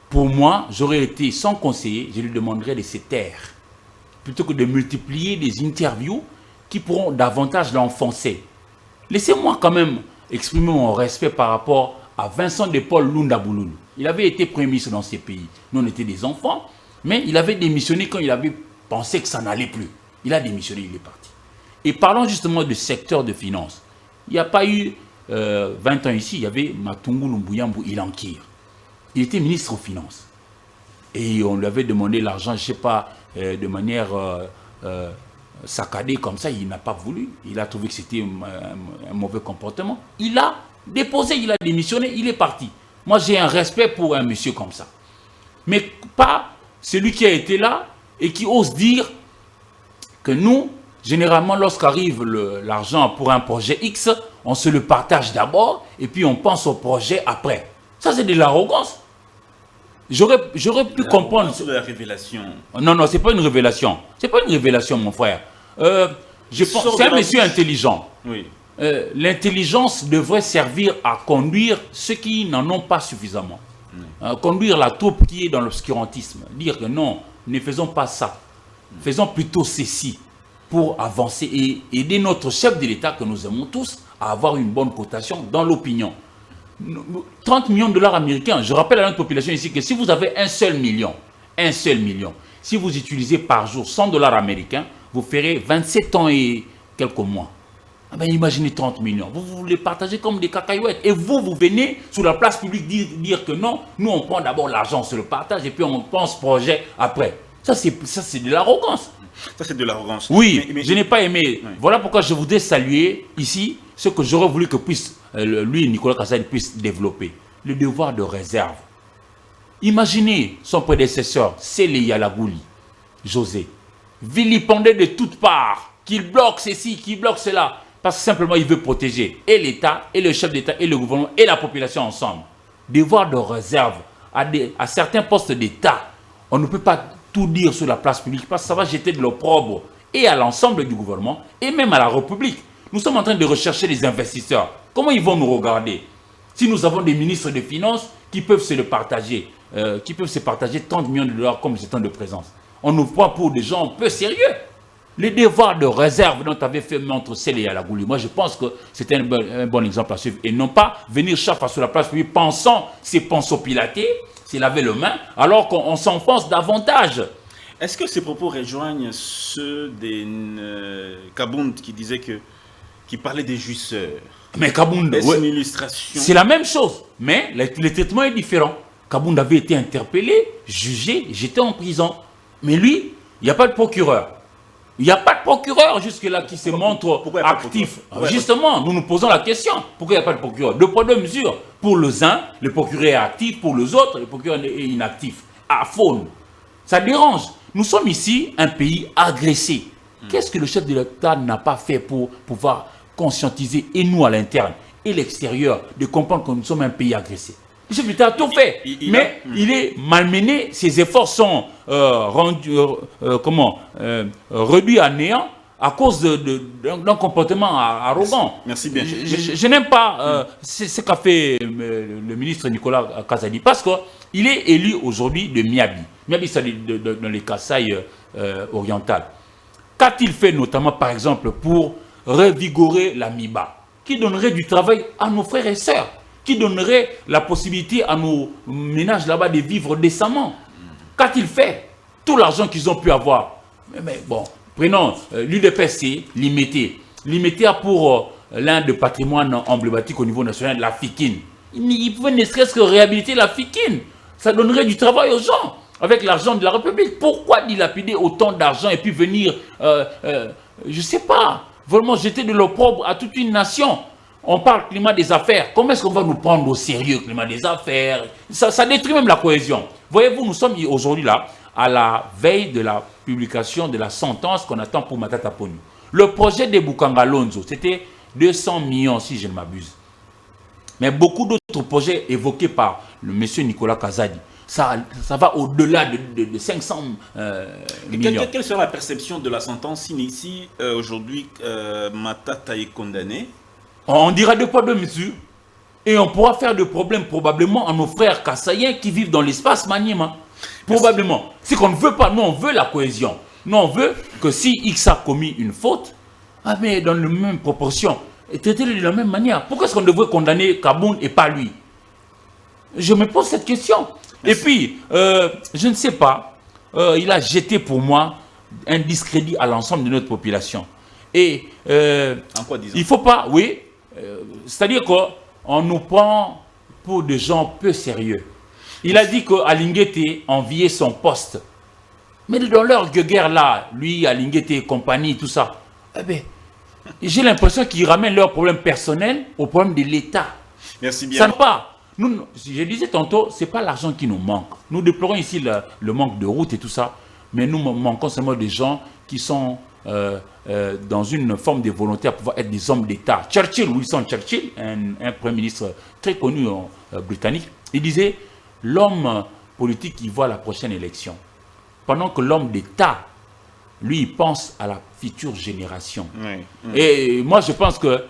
pour moi, j'aurais été son conseiller, je lui demanderais de se taire, plutôt que de multiplier des interviews qui pourront davantage l'enfoncer. Laissez-moi quand même exprimer mon respect par rapport à Vincent de Paul Lunda Bouloulou. Il avait été premier ministre dans ces pays. Nous, on était des enfants, mais il avait démissionné quand il avait pensé que ça n'allait plus. Il a démissionné, il est parti. Et parlons justement du secteur de finances. Il n'y a pas eu 20 ans ici, il y avait Matungu Lumbuyambu Ilankir. Il était ministre aux Finances. Et on lui avait demandé l'argent, je ne sais pas, de manière saccadée comme ça, il n'a pas voulu. Il a trouvé que c'était un mauvais comportement. Il a déposé, il a démissionné, il est parti. Moi, j'ai un respect pour un monsieur comme ça. Mais pas celui qui a été là et qui ose dire que nous, généralement, lorsqu'arrive l'argent pour un projet X, on se le partage d'abord et puis on pense au projet après. Ça, c'est de l'arrogance. J'aurais pu comprendre. C'est de la révélation. Non, non, ce n'est pas une révélation. Ce n'est pas une révélation, mon frère. je pense c'est un monsieur intelligent. Oui. L'intelligence devrait servir à conduire ceux qui n'en ont pas suffisamment. Conduire la troupe qui est dans l'obscurantisme. Dire que non, ne faisons pas ça. Faisons plutôt ceci pour avancer et aider notre chef de l'État que nous aimons tous à avoir une bonne cotation dans l'opinion. 30 millions de dollars américains, je rappelle à notre population ici que si vous avez un seul million, si vous utilisez par jour 100 dollars américains, vous ferez 27 ans et quelques mois. Ah ben imaginez 30 millions, vous les partagez comme des cacahuètes. Et vous venez sur la place publique dire que non, nous on prend d'abord l'argent, on se le partage et puis on pense projet après. Ça c'est de l'arrogance. Ça c'est de l'arrogance. Oui, mais je n'ai pas aimé. Oui. Voilà pourquoi je voudrais saluer ici ce que j'aurais voulu que puisse, lui, Nicolas Kazadi, puisse développer. Le devoir de réserve. Imaginez son prédécesseur, Sélé Yalagouli, José, vilipendé de toutes parts, qu'il bloque ceci, qu'il bloque cela. Parce que simplement, il veut protéger et l'État, et le chef d'État, et le gouvernement, et la population ensemble. Devoir de réserve à certains postes d'État. On ne peut pas tout dire sur la place publique parce que ça va jeter de l'opprobre et à l'ensemble du gouvernement et même à la République. Nous sommes en train de rechercher des investisseurs. Comment ils vont nous regarder si nous avons des ministres des Finances qui peuvent se le partager, 30 millions de dollars comme gestion de présence. On nous prend pour des gens peu sérieux. Les devoirs de réserve dont avait fait montre Sélé Yalagouli, moi je pense que c'était un bon exemple à suivre. Et non pas venir chaque fois sur la place publique pensant c'est pensopilaté, c'est laver les mains, alors qu'on s'enfonce davantage. Est-ce que ces propos rejoignent ceux des Kabound qui parlait des jouisseurs? Mais Kabound, c'est une illustration. C'est la même chose, mais le traitement est différent. Kabound avait été interpellé, jugé, j'étais en prison. Mais lui, il n'y a pas de procureur. Il n'y a pas de procureur jusque-là qui se montre actif. Justement, nous nous posons la question. Pourquoi il n'y a pas de procureur? Deux poids, deux mesures. Pour les uns, le procureur est actif. Pour les autres, le procureur est inactif. À faune. Ça dérange. Nous sommes ici un pays agressé. Qu'est-ce que le chef de l'État n'a pas fait pour pouvoir conscientiser, et nous à l'interne, et l'extérieur, de comprendre que nous sommes un pays agressé? Le chef de l'État a tout fait, mais il est malmené, ses efforts sont réduits à néant à cause d'un comportement arrogant. Merci bien. Je n'aime pas ce qu'a fait le ministre Nicolas Kazadi, parce qu'il est élu aujourd'hui de Miabi. Miabi, c'est dans les Kasaï orientales. Qu'a-t-il fait notamment, par exemple, pour revigorer la MIBA, qui donnerait du travail à nos frères et sœurs, qui donnerait la possibilité à nos ménages là-bas de vivre décemment? Qu'a-t-il fait? Tout l'argent qu'ils ont pu avoir. Mais bon, prenons l'UDPC, l'IMETE a pour l'un des patrimoines emblématiques au niveau national, la FIKIN. Il pouvait ne serait-ce que réhabiliter la FIKIN. Ça donnerait du travail aux gens avec l'argent de la République. Pourquoi dilapider autant d'argent et puis venir, je ne sais pas, vraiment jeter de l'opprobre à toute une nation? On parle climat des affaires. Comment est-ce qu'on va nous prendre au sérieux, climat des affaires? Ça détruit même la cohésion. Voyez-vous, nous sommes aujourd'hui là, à la veille de la publication de la sentence qu'on attend pour Matata Ponyo. Le projet de Bukanga Lonzo, c'était 200 millions, si je ne m'abuse. Mais beaucoup d'autres projets évoqués par le monsieur Nicolas Kazadi, ça va au-delà de 500 millions. Quelle sera la perception de la sentence si aujourd'hui Matata est condamné? On dira deux poids, deux mesures. Et on pourra faire de problèmes probablement à nos frères kassaïens qui vivent dans l'espace Maniema. Probablement. C'est qu'on ne veut pas, nous on veut la cohésion. Nous on veut que si X a commis une faute, mais dans la même proportion, et traiter de la même manière. Pourquoi est-ce qu'on devrait condamner Kabound et pas lui? Je me pose cette question. Merci. Et puis, je ne sais pas, il a jeté pour moi un discrédit à l'ensemble de notre population. Et en quoi disant? Il ne faut pas, oui, c'est-à-dire qu'on nous prend pour des gens peu sérieux. Il a dit qu'Alinguete enviait son poste. Mais dans leur guerre là, lui, Alinguete et compagnie, tout ça, j'ai l'impression qu'ils ramènent leurs problèmes personnels au problème de l'État. Merci bien. Ça ne pas. Nous, je disais tantôt, ce n'est pas l'argent qui nous manque. Nous déplorons ici le manque de routes et tout ça, mais nous manquons seulement des gens qui sont dans une forme de volonté à pouvoir être des hommes d'État. Churchill, Winston Churchill, un premier ministre très connu britannique, il disait l'homme politique qui voit la prochaine élection, pendant que l'homme d'État lui, il pense à la future génération. Oui. Et moi, je pense que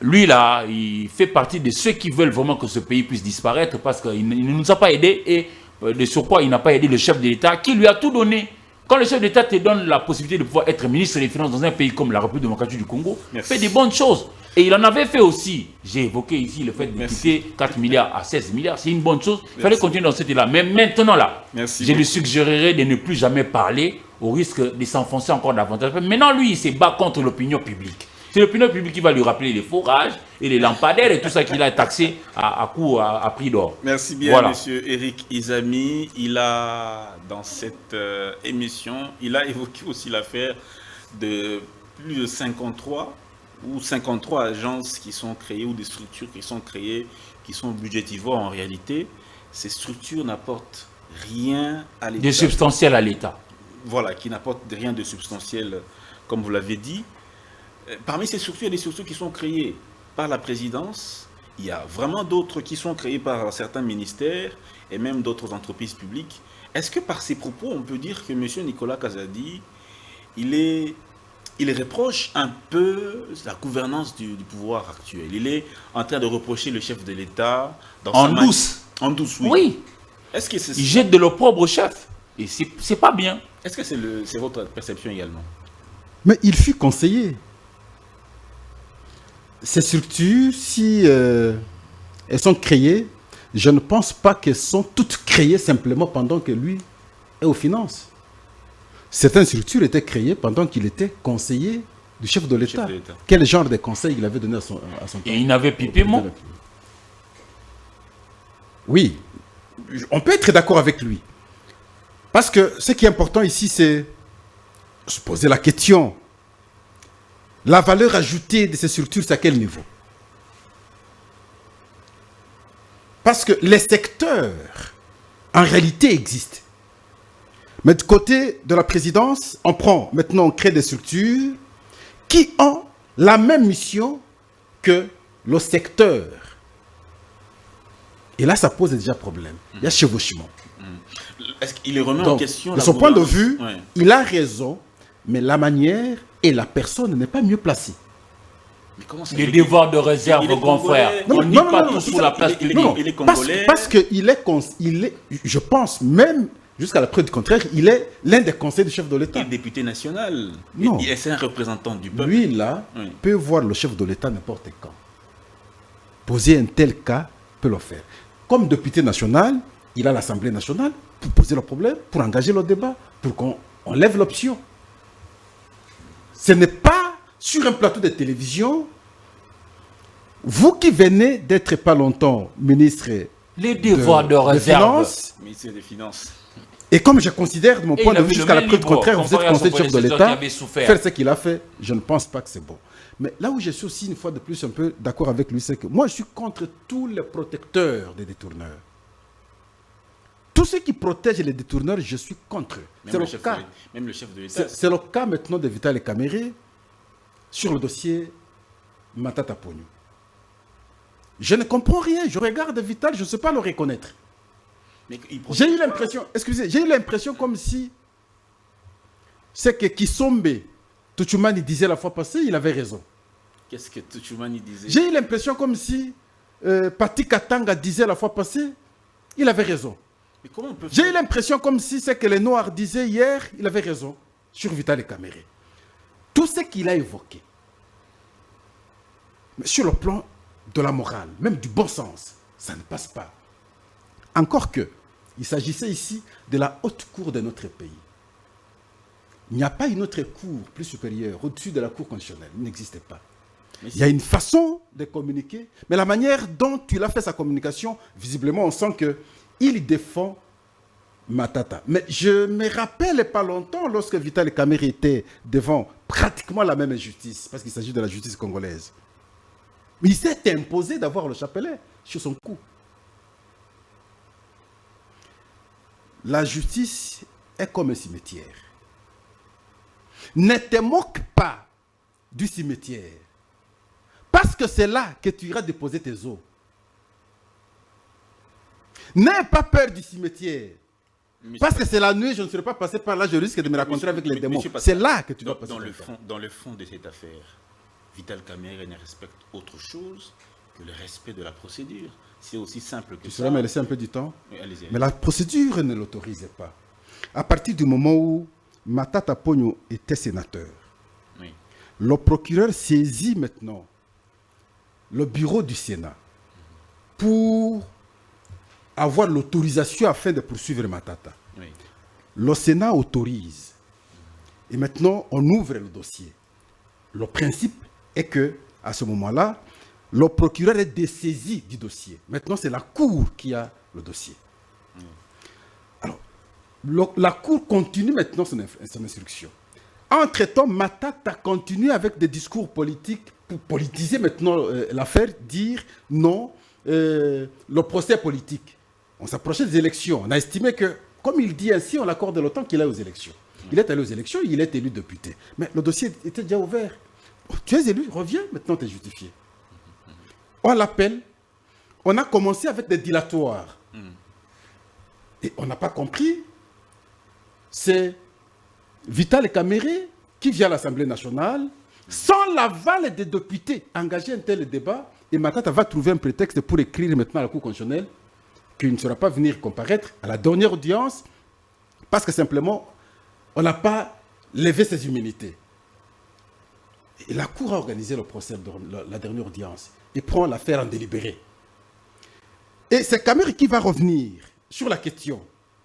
lui, là, il fait partie de ceux qui veulent vraiment que ce pays puisse disparaître parce qu'il ne nous a pas aidés et de surcroît, il n'a pas aidé le chef de l'État qui lui a tout donné. Quand le chef d'État te donne la possibilité de pouvoir être ministre des Finances dans un pays comme la République démocratique du Congo, fait des bonnes choses. Et il en avait fait aussi. J'ai évoqué ici le fait de quitter 4 milliards à 16 milliards. C'est une bonne chose. Il fallait continuer dans cette là. Mais maintenant, là, je lui suggérerais de ne plus jamais parler au risque de s'enfoncer encore davantage. Maintenant, lui, il se bat contre l'opinion publique. C'est l'opinion publique qui va lui rappeler les forages et les lampadaires et tout ça qu'il a taxé à prix d'or. Merci bien, voilà. Monsieur Eric Izami. Il a, dans cette émission, il a évoqué aussi l'affaire de plus de 53 agences qui sont créées ou des structures qui sont créées, qui sont budgétivores en réalité. Ces structures n'apportent rien à l'État. De substantiel à l'État. Voilà, qui n'apportent rien de substantiel, comme vous l'avez dit. Parmi ces structures, il y a des structures qui sont créées par la présidence. Il y a vraiment d'autres qui sont créées par certains ministères et même d'autres entreprises publiques. Est-ce que par ces propos, on peut dire que M. Nicolas Kazadi, il reproche un peu la gouvernance du pouvoir actuel? Il est en train de reprocher le chef de l'État en douce. En douce, oui. Oui. Est-ce que il jette de l'opprobre au chef. Et c'est pas bien. Est-ce que c'est votre perception également? Mais il fut conseiller. Ces structures, si elles sont créées, je ne pense pas qu'elles sont toutes créées simplement pendant que lui est aux finances. Certaines structures étaient créées pendant qu'il était conseiller du chef de l'État. Quel genre de conseil il avait donné à son temps? Et il n'avait pipé mot. Oui, on peut être d'accord avec lui. Parce que ce qui est important ici, c'est se poser la question. La valeur ajoutée de ces structures, c'est à quel niveau? Parce que les secteurs, en réalité, existent. Mais du côté de la présidence, on crée des structures qui ont la même mission que le secteur. Et là, ça pose déjà problème. Il y a chevauchement. Est-ce qu'il remet en question de son point de vue, il a raison, mais la manière et la personne n'est pas mieux placée. Les devoirs de réserve, grand frère. On n'y pas tout sous la place publique. Il est congolais. Parce qu'il est, je pense même, jusqu'à la preuve du contraire, il est l'un des conseillers du chef de l'État. Il est député national. Non. C'est un représentant du peuple. Lui, là, peut voir le chef de l'État n'importe quand. Poser un tel cas, peut le faire. Comme député national, il a l'Assemblée nationale pour poser le problème, pour engager le débat, pour qu'on lève l'option. Ce n'est pas sur un plateau de télévision, vous qui venez d'être pas longtemps ministre les devoirs de réserve, ministre des Finances. Et comme je considère de mon point de vue jusqu'à la preuve du contraire, vous êtes conseiller chef de l'État, faire ce qu'il a fait, je ne pense pas que c'est bon. Mais là où je suis aussi une fois de plus un peu d'accord avec lui, c'est que moi je suis contre tous les protecteurs des détourneurs. Tous ceux qui protègent les détourneurs, je suis contre eux. Même le chef de l'État. C'est le cas maintenant de Vital Kamerhe sur le dossier Matata Pognou. Je ne comprends rien. Je regarde Vital, je ne sais pas le reconnaître. J'ai eu l'impression comme si c'est que Kisombe Tuchumani disait la fois passée, il avait raison. Qu'est-ce que Tuchumani disait? J'ai eu l'impression comme si Pati Katanga disait la fois passée, il avait raison. J'ai eu l'impression comme si c'est que les Noirs disaient hier, il avait raison sur Vital Kamerhe. Tout ce qu'il a évoqué, mais sur le plan de la morale, même du bon sens, ça ne passe pas. Encore que, il s'agissait ici de la haute cour de notre pays. Il n'y a pas une autre cour plus supérieure au-dessus de la cour constitutionnelle. Il n'existait pas. Il y a une façon de communiquer, mais la manière dont il a fait sa communication, visiblement, on sent qu'il défend Matata. Mais je me rappelle pas longtemps lorsque Vital Kamerhe était devant pratiquement la même injustice, parce qu'il s'agit de la justice congolaise. Mais il s'est imposé d'avoir le chapelet sur son cou. La justice est comme un cimetière. Ne te moque pas du cimetière. Parce que c'est là que tu iras déposer tes os. N'aie pas peur du cimetière. Parce que c'est la nuit, je ne serais pas passé par là, je risque de me rencontrer avec les démons. C'est là que tu dois passer. Dans le fond de cette affaire, Vital Kamerhe ne respecte autre chose que le respect de la procédure. C'est aussi simple que ça. Tu saurais me laisser un peu du temps? Oui, allez-y. Mais la procédure ne l'autorisait pas. À partir du moment où Matata Ponyo était sénateur, Oui. le procureur saisit maintenant le bureau du Sénat pour avoir l'autorisation afin de poursuivre Matata. Oui. Le Sénat autorise. Et maintenant, on ouvre le dossier. Le principe est que, à ce moment-là, le procureur est dessaisi du dossier. Maintenant, c'est la Cour qui a le dossier. Alors, la Cour continue maintenant son instruction. Entre-temps, Matata continue avec des discours politiques pour politiser maintenant l'affaire, dire non, le procès est politique. On s'approchait des élections. On a estimé que, comme il dit ainsi, on l'accorde le temps qu'il aille aux élections. Il est allé aux élections, il est élu député. Mais le dossier était déjà ouvert. Oh, tu es élu, reviens, maintenant tu es justifié. On l'appelle, on a commencé avec des dilatoires. Et on n'a pas compris. C'est Vital Kamerhe qui vient à l'Assemblée nationale, sans l'aval des députés, engager un tel débat. Et Matata va trouver un prétexte pour écrire maintenant à la Cour constitutionnelle qu'il ne sera pas venir comparaître à la dernière audience parce que simplement, on n'a pas levé ses immunités. Et la Cour a organisé le procès de la dernière audience et prend l'affaire en délibéré. Et c'est Kamerhe qui va revenir sur la question.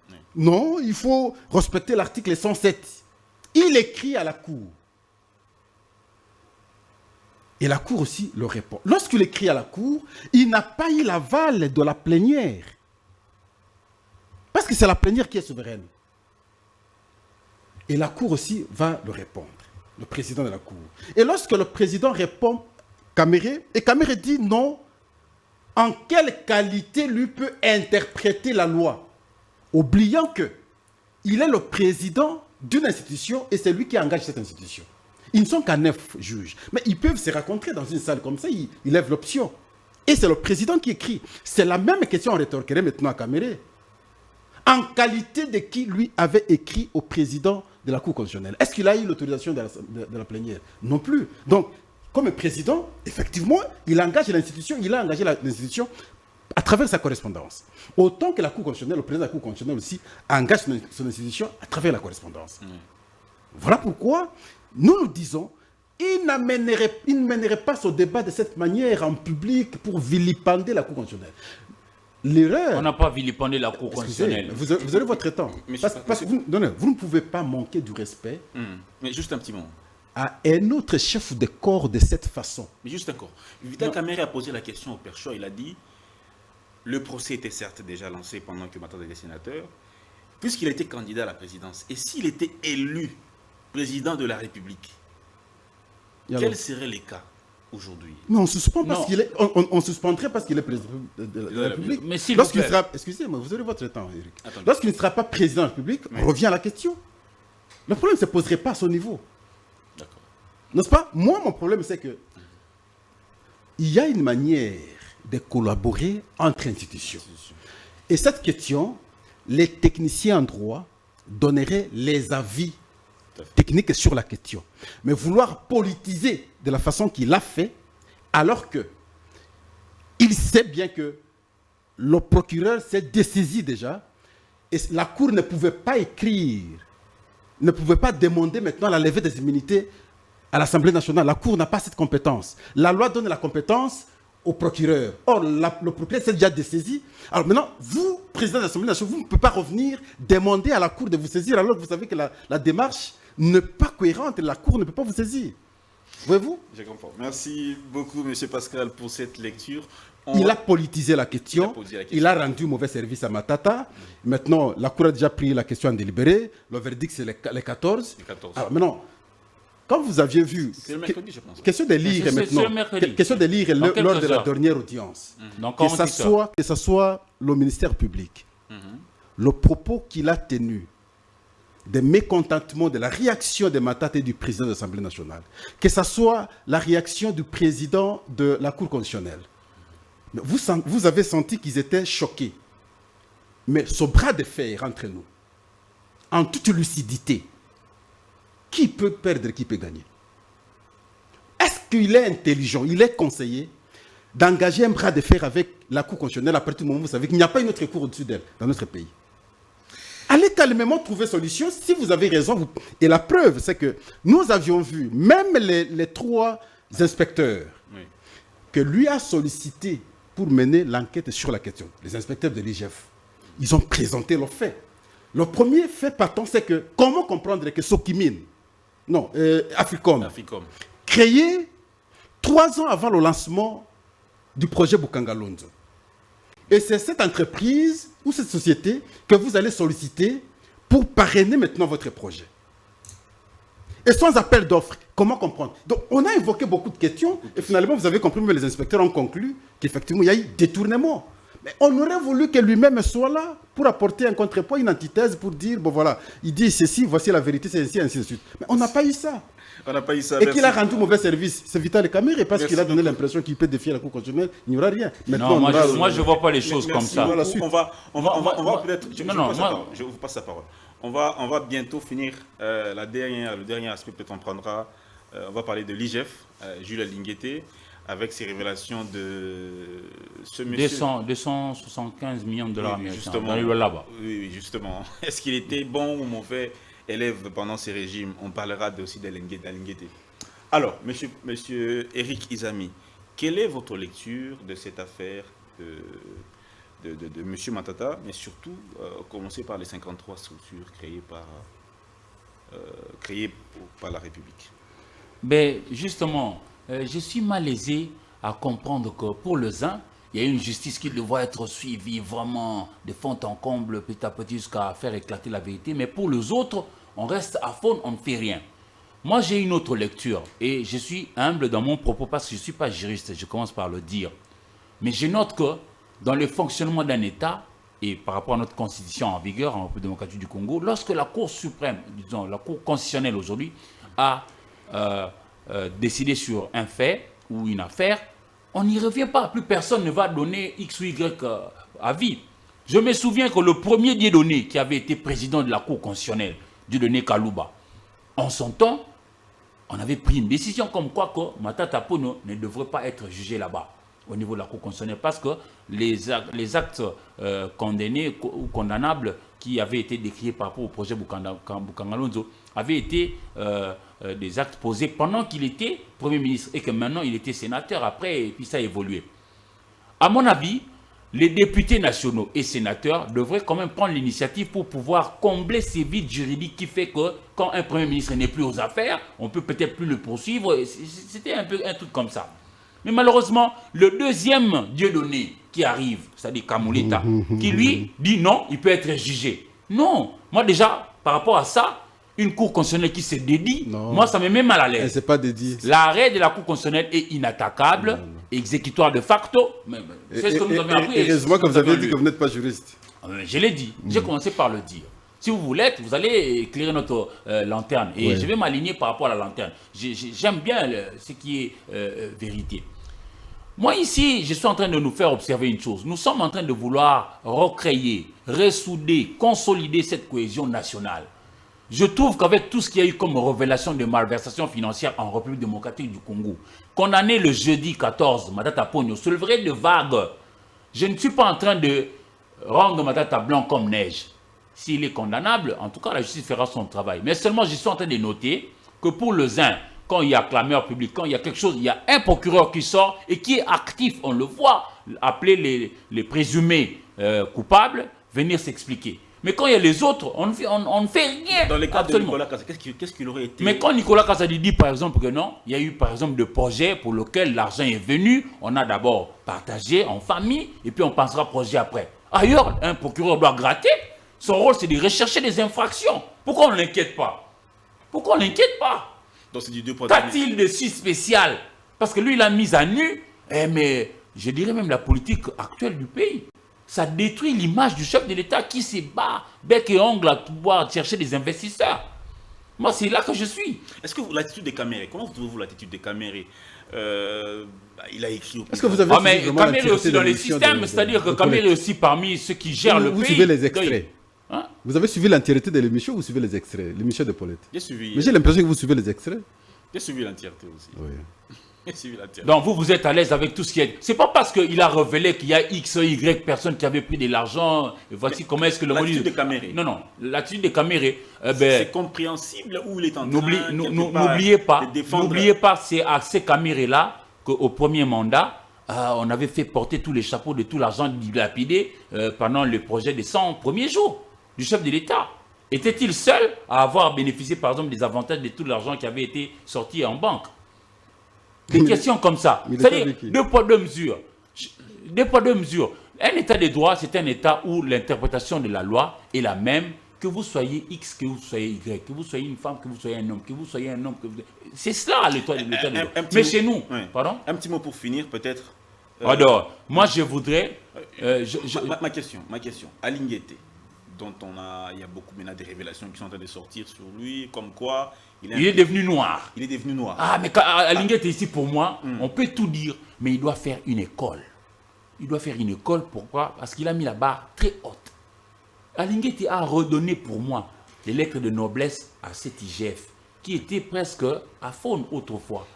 Oui. Non, il faut respecter l'article 107. Il écrit à la Cour. Et la Cour aussi le répond. Lorsqu'il écrit à la Cour, il n'a pas eu l'aval de la plénière. Parce que c'est la plénière qui est souveraine. Et la Cour aussi va le répondre, le président de la Cour. Et lorsque le président répond, Kamerhe, et Kamerhe dit non, en quelle qualité lui peut interpréter la loi, oubliant que il est le président d'une institution et c'est lui qui engage cette institution. Ils ne sont qu'à 9 juges, mais ils peuvent se rencontrer dans une salle comme ça, ils lèvent l'option. Et c'est le président qui écrit. C'est la même question qu'on rétorquerait maintenant à Kamerhe. En qualité de qui lui avait écrit au président de la Cour constitutionnelle. Est-ce qu'il a eu l'autorisation de la plénière? Non plus. Donc, comme président, effectivement, il engage l'institution, il a engagé l'institution à travers sa correspondance. Autant que la Cour constitutionnelle, le président de la Cour constitutionnelle aussi, engage son institution à travers la correspondance. Voilà pourquoi nous disons, il ne mènerait pas ce débat de cette manière en public pour vilipender la Cour constitutionnelle. L'erreur... On n'a pas vilipendé la Cour constitutionnelle. Vous avez votre temps. Parce que vous ne pouvez pas manquer du respect. Mais juste un petit mot. À un autre chef de corps de cette façon. Mais juste encore. Vital Kamerhe a posé la question au Père Choa. Il a dit, le procès était certes déjà lancé pendant que Matata était sénateur, puisqu'il était candidat à la présidence. Et s'il était élu président de la République, quels seraient les cas aujourd'hui? Mais on suspend parce qu'il est, on suspendrait parce qu'il est président de la République. Mais si lorsqu'il sera, excusez-moi, vous aurez votre temps, Eric. Lorsqu'il ne sera pas président de la République, on revient à la question. Le problème ne se poserait pas à son niveau. D'accord. N'est-ce pas? Moi, mon problème, c'est que il y a une manière de collaborer entre institutions. Et cette question, les techniciens en droit donneraient les avis techniques sur la question. Mais vouloir politiser de la façon qu'il a fait, alors que il sait bien que le procureur s'est dessaisi déjà, et la Cour ne pouvait pas écrire, ne pouvait pas demander maintenant la levée des immunités à l'Assemblée nationale. La Cour n'a pas cette compétence. La loi donne la compétence au procureur. Or, le procureur s'est déjà dessaisi. Alors maintenant, vous, président de l'Assemblée nationale, vous ne pouvez pas revenir demander à la Cour de vous saisir alors que vous savez que la démarche n'est pas cohérente et la Cour ne peut pas vous saisir. Voyez-vous? Je comprends. Merci beaucoup, M. Pascal, pour cette lecture. Il a politisé la question. Il a rendu mauvais service à Matata. Maintenant, la Cour a déjà pris la question en délibéré. Le verdict, c'est les 14. Alors maintenant, quand vous aviez vu... C'est le mercredi, je pense. Question de lire maintenant. Question de lire lors de la dernière audience. Que ce soit le ministère public. Le propos qu'il a tenu des mécontentements, de la réaction de Matata et du président de l'Assemblée nationale, que ce soit la réaction du président de la Cour constitutionnelle. Vous avez senti qu'ils étaient choqués. Mais ce bras de fer entre nous, en toute lucidité, qui peut perdre, qui peut gagner? Est-ce qu'il est intelligent, il est conseillé d'engager un bras de fer avec la Cour constitutionnelle à partir du moment où vous savez qu'il n'y a pas une autre cour au-dessus d'elle dans notre pays? Allez calmement trouver solution si vous avez raison. Et la preuve, c'est que nous avions vu, même les 3 inspecteurs que lui a sollicité pour mener l'enquête sur la question, les inspecteurs de l'IGF, ils ont présenté leurs faits. Le premier fait partant, c'est que comment comprendre que Sokimine, Africom, créé 3 ans avant le lancement du projet Bukanga-Lonzo. Et c'est cette entreprise ou cette société que vous allez solliciter pour parrainer maintenant votre projet. Et sans appel d'offres, comment comprendre? Donc, on a évoqué beaucoup de questions et finalement, vous avez compris, mais les inspecteurs ont conclu qu'effectivement, il y a eu détournement. Mais on aurait voulu que lui-même soit là pour apporter un contrepoids, une antithèse pour dire, bon voilà, il dit ceci, voici la vérité, c'est ainsi, ainsi de suite. Mais on n'a pas eu ça. On n'a pas eu ça. Et qu'il a rendu mauvais service. C'est Vital Kamerhe parce qu'il a donné l'impression qu'il peut défier la Cour constitutionnelle. Il n'y aura rien. Maintenant, moi, je ne vois pas les choses comme ça. On va peut-être... Je vous passe la parole. On va bientôt finir le dernier aspect, peut-être on prendra. On va parler de l'IGF, Jules Lingueté, avec ses révélations de ce monsieur... 275 millions de dollars américains là-bas. Oui, justement. Est-ce qu'il était bon ou mauvais élève pendant ces régimes? On parlera aussi d'Alingueté. Alors, monsieur Eric Izami, quelle est votre lecture de cette affaire de monsieur Matata, mais surtout, commencer par les 53 structures créées par la République? Ben, justement, je suis malaisé à comprendre que pour le ZIN, il y a une justice qui devrait être suivie vraiment de fond en comble, petit à petit, jusqu'à faire éclater la vérité. Mais pour les autres, on reste à fond, on ne fait rien. Moi, j'ai une autre lecture et je suis humble dans mon propos parce que je ne suis pas juriste, je commence par le dire. Mais je note que dans le fonctionnement d'un État, et par rapport à notre constitution en vigueur en République démocratique du Congo, lorsque la Cour suprême, disons la Cour constitutionnelle aujourd'hui, a décidé sur un fait ou une affaire, on n'y revient pas. Plus personne ne va donner X ou Y avis. Je me souviens que le premier Dieudonné qui avait été président de la Cour constitutionnelle, Dieudonné Kalouba, en son temps, on avait pris une décision comme quoi que Matata Ponyo ne devrait pas être jugé là-bas, au niveau de la Cour constitutionnelle, parce que les actes condamnés ou condamnables qui avaient été décriés par rapport au projet Bukanga-Lonzo avaient été des actes posés pendant qu'il était Premier ministre et que maintenant il était sénateur après, et puis ça a évolué. À mon avis, les députés nationaux et sénateurs devraient quand même prendre l'initiative pour pouvoir combler ces vides juridiques qui fait que quand un Premier ministre n'est plus aux affaires, on peut peut-être plus le poursuivre. C'était un truc comme ça. Mais malheureusement, le deuxième Dieudonné qui arrive, c'est-à-dire Kamoulita, qui lui dit non, il peut être jugé. Non, moi déjà, par rapport à ça, une Cour constitutionnelle qui se dédie, moi ça me met mal à l'aise. C'est pas dédié. L'arrêt de la Cour constitutionnelle est inattaquable, exécutoire de facto. C'est ce que nous avons appris. Heureusement que vous avez dit que vous n'êtes pas juriste. Je l'ai dit, j'ai commencé par le dire. Si vous voulez, vous allez éclairer notre lanterne. Et je vais m'aligner par rapport à la lanterne. J'aime bien ce qui est vérité. Moi ici, je suis en train de nous faire observer une chose. Nous sommes en train de vouloir recréer, ressouder, consolider cette cohésion nationale. Je trouve qu'avec tout ce qu'il y a eu comme révélation de malversation financière en République démocratique du Congo, condamné le jeudi 14, Matata Ponyo, souleverait de vagues. Je ne suis pas en train de rendre Matata blanc comme neige. S'il est condamnable, en tout cas, la justice fera son travail. Mais seulement, je suis en train de noter que pour le ZIN, quand il y a clameur public, quand il y a quelque chose, il y a un procureur qui sort et qui est actif, on le voit, appeler les présumés coupables, venir s'expliquer. Mais quand il y a les autres, on ne fait rien. Dans le cas de Nicolas Kazadi, qu'est-ce qu'il aurait été? Mais quand Nicolas Kazadi dit par exemple que non, il y a eu par exemple des projets pour lesquels l'argent est venu, on a d'abord partagé en famille et puis on pensera projet après. Ailleurs, un procureur doit gratter. Son rôle, c'est de rechercher des infractions. Pourquoi on ne l'inquiète pas? Pourquoi on ne l'inquiète pas? Donc c'est du 2 poids. Qu'a-t-il de si spécial? Parce que lui, il a mis à nu, mais je dirais même la politique actuelle du pays. Ça détruit l'image du chef de l'État qui se bat bec et ongle à pouvoir chercher des investisseurs. Moi, c'est là que je suis. Est-ce que l'attitude de Kamerhe, comment trouvez-vous l'attitude de Kamerhe? Il a écrit... Est-ce que vous avez mais Kamerhe est aussi dans les systèmes, c'est-à-dire que Kamerhe est aussi parmi ceux qui gèrent le pays. Vous suivez les extraits. Vous avez suivi l'entièreté de l'émission ou vous suivez les extraits, l'émission de Paulette? J'ai suivi. Mais j'ai l'impression que vous suivez les extraits. J'ai suivi l'entièreté aussi. Oui. J'ai suivi l'entièreté. Donc vous êtes à l'aise avec tout ce qui est... C'est pas parce qu'il a révélé qu'il y a X, Y personnes qui avaient pris de l'argent. Voici comment est-ce que le l'attitude des Camérés. Non, l'attitude des Camérés. C'est compréhensible où il est en train N'oubliez pas, de défendre... n'oubliez pas, c'est à ces Camérés-là qu'au premier mandat, on avait fait porter tous les chapeaux de tout l'argent dilapidé pendant le projet des 100 premiers jours du chef de l'État. Était-il seul à avoir bénéficié, par exemple, des avantages de tout l'argent qui avait été sorti en banque? Des questions comme ça. C'est-à-dire, deux poids, deux mesures. Deux poids, deux mesures. Un état de droit, c'est un état où l'interprétation de la loi est la même, que vous soyez X, que vous soyez Y, que vous soyez une femme, que vous soyez un homme, que vous soyez un homme. C'est cela l'état de droit. Mais chez nous, pardon? Un petit mot pour finir, peut-être. Alors, moi je voudrais... Ma question. Alinguete, dont il y a beaucoup maintenant des révélations qui sont en train de sortir sur lui, comme quoi... Il est devenu noir. Il est devenu noir. Ah, mais Alinguete ici, pour moi, on peut tout dire, mais il doit faire une école. Il doit faire une école, pourquoi? Parce qu'il a mis la barre très haute. Alinguete a redonné pour moi les lettres de noblesse à cet IGF, qui était presque à faune autrefois,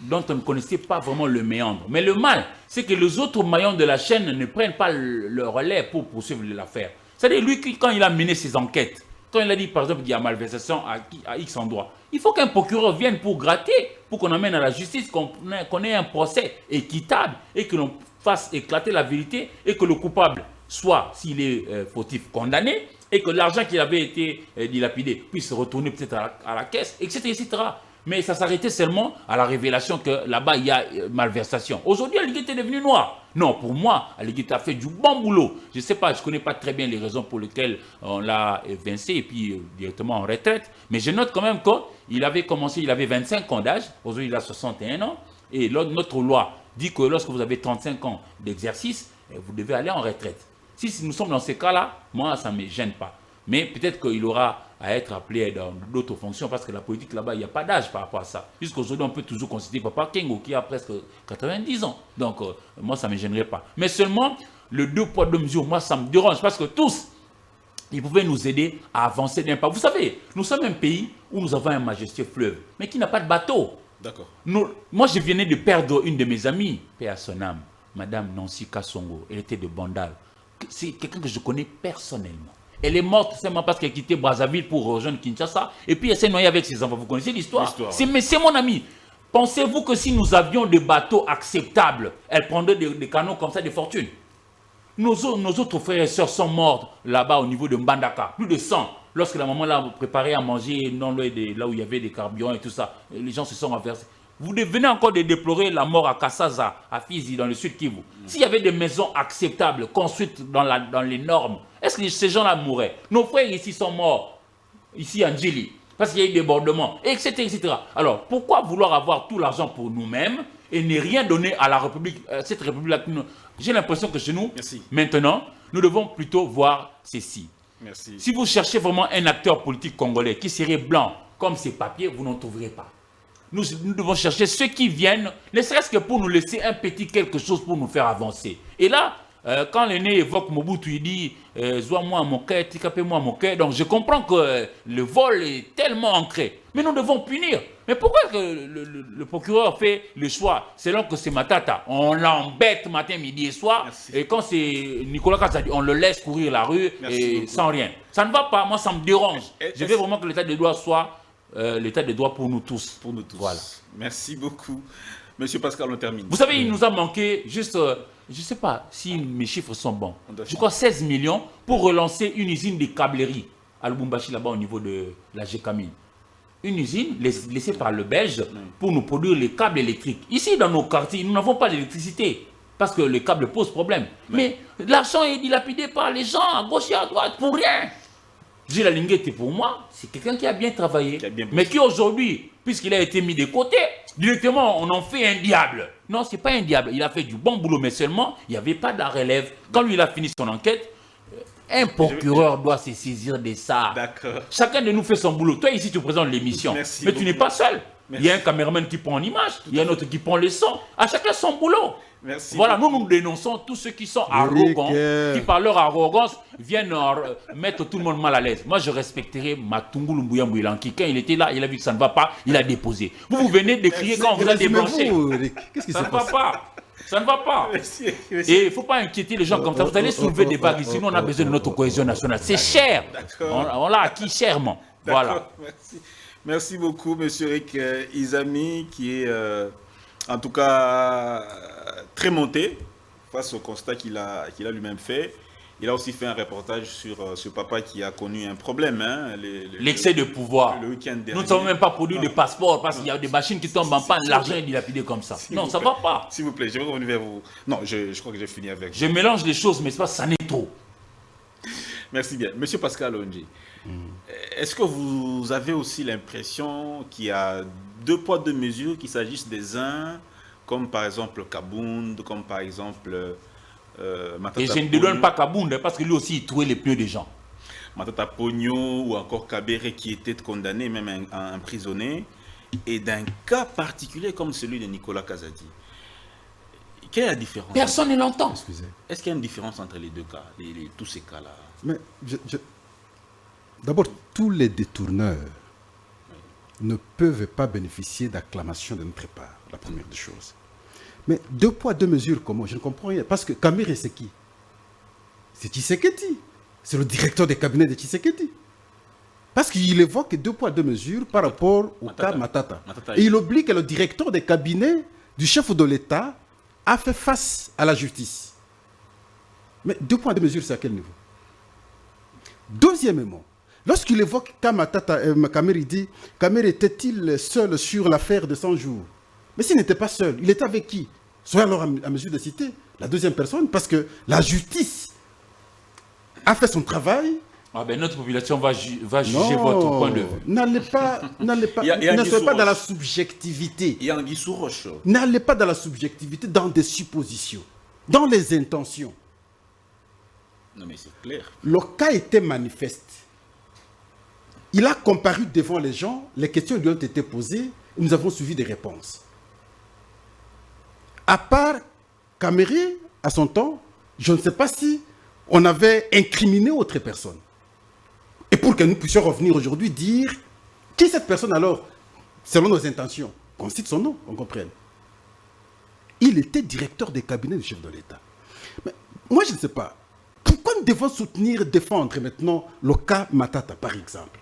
dont on ne connaissait pas vraiment le méandre. Mais le mal, c'est que les autres maillons de la chaîne ne prennent pas le relais pour poursuivre l'affaire. C'est-à-dire, lui, quand il a mené ses enquêtes, quand il a dit, par exemple, qu'il y a malversation à X endroit, il faut qu'un procureur vienne pour gratter, pour qu'on amène à la justice, qu'on ait un procès équitable et que l'on fasse éclater la vérité et que le coupable soit, s'il est fautif, condamné et que l'argent qui avait été dilapidé puisse retourner peut-être à la caisse, etc., etc. Mais ça s'arrêtait seulement à la révélation que là-bas, il y a malversation. Aujourd'hui, Alinguete est devenu noir. Non, pour moi, Alinguete a fait du bon boulot. Je ne sais pas, je ne connais pas très bien les raisons pour lesquelles on l'a évincé et puis directement en retraite. Mais je note quand même qu'il avait commencé, il avait 25 ans d'âge. Aujourd'hui, il a 61 ans. Et notre loi dit que lorsque vous avez 35 ans d'exercice, vous devez aller en retraite. Si nous sommes dans ces cas-là, moi, ça ne me gêne pas. Mais peut-être qu'il aura à être appelé dans d'autres fonctions parce que la politique là-bas, il n'y a pas d'âge par rapport à ça. Jusqu'aujourd'hui, on peut toujours considérer Papa Kengo qui a presque 90 ans. Donc, moi, ça ne me gênerait pas. Mais seulement, le deux poids, deux mesures, moi, ça me dérange parce que tous, ils pouvaient nous aider à avancer d'un pas. Vous savez, nous sommes un pays où nous avons un majestueux fleuve, mais qui n'a pas de bateau. D'accord. Moi, je venais de perdre une de mes amies, paix à son âme, Madame Nancy Kassongo. Elle était de Bandal. C'est quelqu'un que je connais personnellement. Elle est morte seulement parce qu'elle quittait Brazzaville pour rejoindre Kinshasa. Et puis elle s'est noyée avec ses enfants. Vous connaissez l'histoire? Mais c'est mon ami. Pensez-vous que si nous avions des bateaux acceptables, elle prendrait des canaux comme ça de fortune? Nos autres frères et sœurs sont morts là-bas au niveau de Mbandaka. Plus de 100. Lorsque la maman l'a préparé à manger non loin de là où il y avait des carburants et tout ça, les gens se sont renversés. Vous venez encore de déplorer la mort à Kassaza, à Fizi, dans le sud Kivu. S'il y avait des maisons acceptables, construites dans les normes, est-ce que ces gens-là mourraient? Nos frères ici sont morts, ici en Djili, parce qu'il y a eu des débordements, etc., etc. Alors, pourquoi vouloir avoir tout l'argent pour nous-mêmes et ne rien donner à la République, cette République-là? J'ai l'impression que chez nous, maintenant, nous devons plutôt voir ceci. Merci. Si vous cherchez vraiment un acteur politique congolais qui serait blanc comme ses papiers, vous n'en trouverez pas. Nous devons chercher ceux qui viennent, ne serait-ce que pour nous laisser un petit quelque chose pour nous faire avancer. Et là, quand l'aîné évoque Mobutu, il dit « Zois-moi mon cœur, ticapez-moi mon cœur ». Donc je comprends que le vol est tellement ancré. Mais nous devons punir. Mais pourquoi le procureur fait le choix selon que c'est Matata? On l'embête matin, midi et soir. Merci. Et quand c'est Nicolas Kazadi, on le laisse courir la rue et sans rien. Ça ne va pas, moi ça me dérange. Je veux vraiment que l'état de droit soit l'état de droit pour nous tous. Pour nous tous. Voilà. Merci beaucoup. Monsieur Pascal, on termine. Vous savez, il nous a manqué juste, je ne sais pas si mes chiffres sont bons, je crois 16 millions pour relancer une usine de câblerie à Lubumbashi, là-bas au niveau de la GECAMINE. Une usine laissée par le Belge pour nous produire les câbles électriques. Ici, dans nos quartiers, nous n'avons pas d'électricité parce que les câbles posent problème. Mais l'argent est dilapidé par les gens à gauche et à droite pour rien. Gilles Alinguete, pour moi, c'est quelqu'un qui a bien travaillé, mais qui aujourd'hui, puisqu'il a été mis de côté, directement, on en fait un diable. Non, ce n'est pas un diable. Il a fait du bon boulot, mais seulement, il n'y avait pas de la relève. Quand lui, il a fini son enquête, un procureur doit se saisir de ça. D'accord. Chacun de nous fait son boulot. Toi, ici, tu présentes l'émission, mais tu n'es pas seul. Il y a un caméraman qui prend l'image, il y a un autre qui prend le son. À chacun son boulot. Merci. Voilà, nous dénonçons tous ceux qui sont arrogants, qui par leur arrogance viennent mettre tout le monde mal à l'aise. Moi, je respecterai Matungulu Mbuya Mbuilanki. Quand il était là, il a vu que ça ne va pas, il a déposé. Vous venez de crier quand on vous a débranché. Qu'est-ce qui Ça se ne va passe? pas. Ça ne va pas. Merci. Et il ne faut pas inquiéter les gens comme ça. Vous allez soulever des vagues. Sinon, on a besoin de notre cohésion nationale. C'est cher. On l'a acquis chèrement. Voilà. Merci. Merci beaucoup, monsieur Eric Izami, qui est en tout cas très monté face au constat qu'il a lui-même fait. Il a aussi fait un reportage sur ce papa qui a connu un problème. Hein, l'excès de pouvoir. Le week-end dernier. Nous ne savons même pas produire de passeport parce qu'il y a des machines qui tombent en panne, l'argent est dilapidé comme ça. Non, ça ne va pas. S'il vous plaît, je vais revenir vers vous. Non, je crois que j'ai fini avec vous. Je mélange les choses, mais ça n'est trop. Merci bien. Monsieur Pascal Onji, est-ce que vous avez aussi l'impression qu'il y a deux poids, deux mesures, qu'il s'agisse des uns, comme par exemple Kabound, comme par exemple Matata Et je ne dédonne pas Kabound, parce que lui aussi, il tuait les plus de gens. Matata Pogno ou encore Kabere qui était condamné, même emprisonné, et d'un cas particulier comme celui de Nicolas Kazadi. Quelle est la différence? Personne ne l'entend. Excusez. Est-ce qu'il y a une différence entre les deux cas, tous ces cas-là? Mais d'abord, tous les détourneurs ne peuvent pas bénéficier d'acclamation de notre part, la première des choses. Mais deux poids, deux mesures, comment? Je ne comprends rien. Parce que Kamere, c'est qui? C'est Tshisekedi. C'est le directeur des cabinets de Tshisekedi. Parce qu'il évoque deux poids, deux mesures par rapport au cas Matata. Et il oublie que le directeur des cabinets du chef de l'État a fait face à la justice. Mais deux points de mesure, c'est à quel niveau? Deuxièmement, lorsqu'il évoque Kamere, il dit Kamere était-il seul sur l'affaire de 100 jours? Mais s'il n'était pas seul, il était avec qui? Soyez alors à mesure de citer la deuxième personne, parce que la justice a fait son travail. Ah ben notre population va juger votre point de vue. N'allez pas, ne soyez pas dans la subjectivité. Il y a Anguille sous roche. N'allez pas dans la subjectivité, dans des suppositions, dans les intentions. Non mais c'est clair. Le cas était manifeste. Il a comparu devant les gens, les questions lui ont été posées, et nous avons suivi des réponses. À part Kamere, à son temps, je ne sais pas si on avait incriminé autre personne. Et pour que nous puissions revenir aujourd'hui dire qui est cette personne alors, selon nos intentions, qu'on cite son nom, on comprenne. Il était directeur des cabinets du chef de l'État. Mais moi, je ne sais pas. Pourquoi nous devons soutenir, défendre maintenant le cas Matata, par exemple?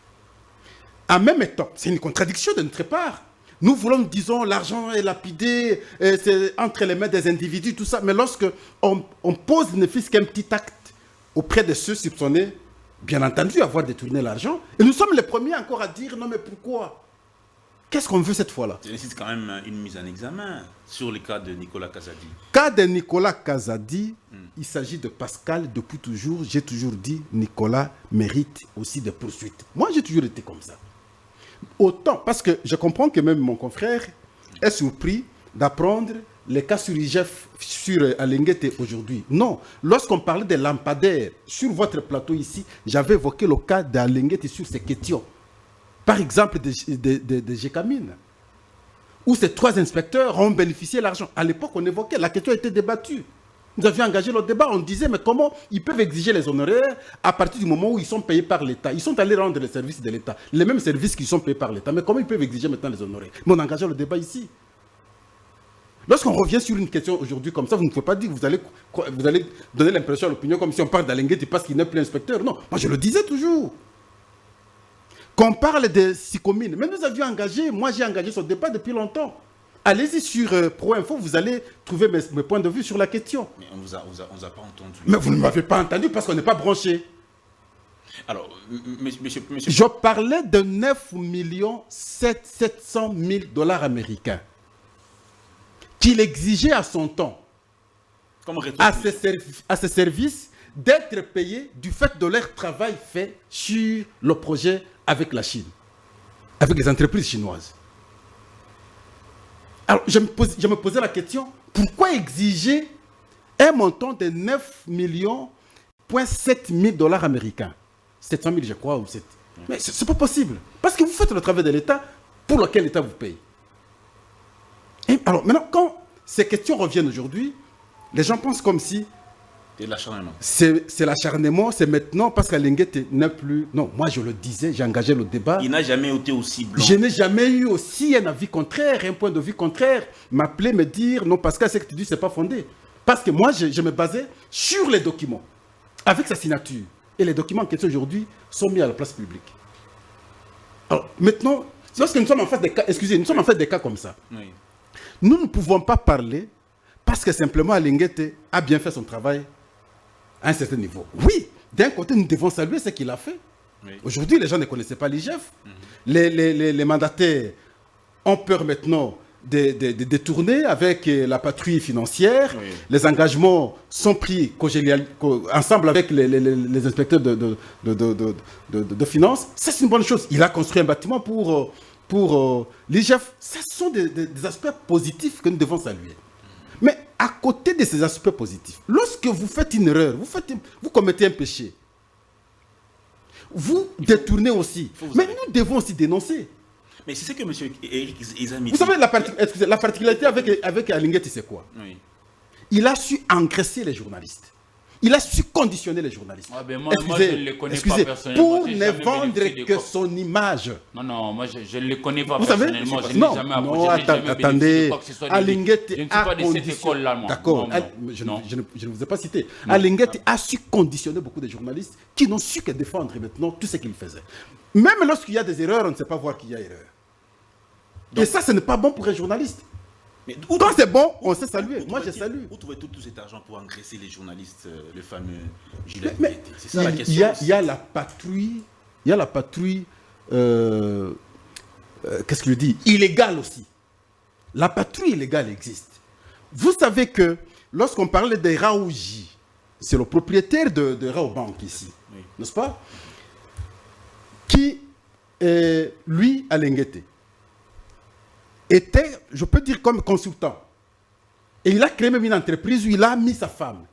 En même temps, c'est une contradiction de notre part. Nous voulons, disons, l'argent est lapidé, c'est entre les mains des individus, tout ça. Mais lorsque on pose ne fût-ce qu'un petit acte auprès de ceux soupçonnés, bien entendu, avoir détourné l'argent, et nous sommes les premiers encore à dire non, mais pourquoi? Qu'est-ce qu'on veut cette fois-là? Ça nécessite quand même une mise en examen sur le cas de Nicolas Kazadi. Cas de Nicolas Kazadi, il s'agit de Pascal depuis toujours. J'ai toujours dit Nicolas mérite aussi des poursuites. Moi, j'ai toujours été comme ça. Autant, parce que je comprends que même mon confrère est surpris d'apprendre les cas sur IGF, sur Alinguete aujourd'hui. Non, lorsqu'on parlait des lampadaires, sur votre plateau ici, j'avais évoqué le cas d'Alinguete sur ces questions. Par exemple, de Gécamine, où ces 3 inspecteurs ont bénéficié de l'argent. À l'époque, on évoquait, la question a été débattue. Nous avions engagé le débat, on disait, mais comment ils peuvent exiger les honoraires à partir du moment où ils sont payés par l'État? Ils sont allés rendre les services de l'État, les mêmes services qui sont payés par l'État. Mais comment ils peuvent exiger maintenant les honoraires? Mais on a engagé le débat ici. Lorsqu'on revient sur une question aujourd'hui comme ça, vous ne pouvez pas dire que vous allez donner l'impression à l'opinion comme si on parle d'Alinguete parce qu'il n'est plus inspecteur. Non, moi je le disais toujours. Qu'on parle de Sicomine, mais nous avions engagé, moi j'ai engagé ce débat depuis longtemps. Allez-y sur Pro-Info, vous allez trouver mes points de vue sur la question. Mais on vous a pas entendu. Mais vous ne m'avez pas entendu parce qu'on n'est pas branché. Alors, monsieur... Je parlais de 9 700 000 $ américains qu'il exigeait à son temps à ses services d'être payés du fait de leur travail fait sur le projet avec la Chine, avec les entreprises chinoises. Alors, je me posais la question, pourquoi exiger un montant de 9,7 millions $ américains? 700 000, je crois, ou 7. Mais ce n'est pas possible. Parce que vous faites le travail de l'État pour lequel l'État vous paye. alors maintenant, quand ces questions reviennent aujourd'hui, les gens pensent comme si C'est l'acharnement. c'est l'acharnement, c'est maintenant parce qu'Alinguete n'est plus... Non, moi je le disais, j'ai engagé le débat. Il n'a jamais été aussi blanc. Je n'ai jamais eu aussi un avis contraire, un point de vue contraire, m'appeler, me dire, non, Pascal, ce que tu dis, c'est pas fondé. Parce que moi, je me basais sur les documents, avec sa signature. Et les documents en question aujourd'hui sont mis à la place publique. Alors, maintenant, lorsque nous sommes en face des cas, excusez, nous sommes en face des cas comme ça, Oui. nous ne pouvons pas parler parce que simplement Alinguete a bien fait son travail à un certain niveau. Oui, d'un côté, nous devons saluer ce qu'il a fait. Oui. Aujourd'hui, les gens ne connaissaient pas l'IGF. Les mandataires ont peur maintenant de détourner avec la patrouille financière. Oui. Les engagements sont pris ensemble avec les inspecteurs de finances. Ça, c'est une bonne chose. Il a construit un bâtiment pour l'IGF. Ce sont des aspects positifs que nous devons saluer. Mais à côté de ces aspects positifs, lorsque vous faites une erreur, vous commettez un péché, vous détournez aussi. Mais nous devons aussi dénoncer. Mais c'est ce que M. Éric Izami Vous savez, la particularité avec Alinguete, c'est quoi? Oui. Il a su engraisser les journalistes. Il a su conditionner les journalistes. Ah ben moi, je ne les connais pas personnellement. Pour J'ai ne jamais vendre bénéficié que des son image. Non, moi je ne les connais pas Vous savez, personnellement. Je n'ai non, jamais non, approché, je n'ai jamais bénéficié de attendez, quoi que ce soit de lui. Alinguete Je ne suis a pas de cette conditionné. école-là, moi. D'accord, Non. je ne vous ai pas cité. Alinguete a su conditionner beaucoup de journalistes qui n'ont su que défendre maintenant tout ce qu'il faisait. Même lorsqu'il y a des erreurs, on ne sait pas voir qu'il y a erreur. Et ça, ce n'est pas bon pour un journaliste. Mais Quand c'est bon, on sait saluer. Moi, je salue. Où trouvez-vous tout cet argent pour engraisser les journalistes, le fameux Julien Mais Pété? C'est ça la question. il y a la patrouille, qu'est-ce qu'il dit, illégale aussi. La patrouille illégale existe. Vous savez que lorsqu'on parlait de Raouji, c'est le propriétaire de Raobank ici, Oui. n'est-ce pas? Qui, lui, Alinguete, était, je peux dire, comme consultant. Et il a créé même une entreprise où il a mis sa femme.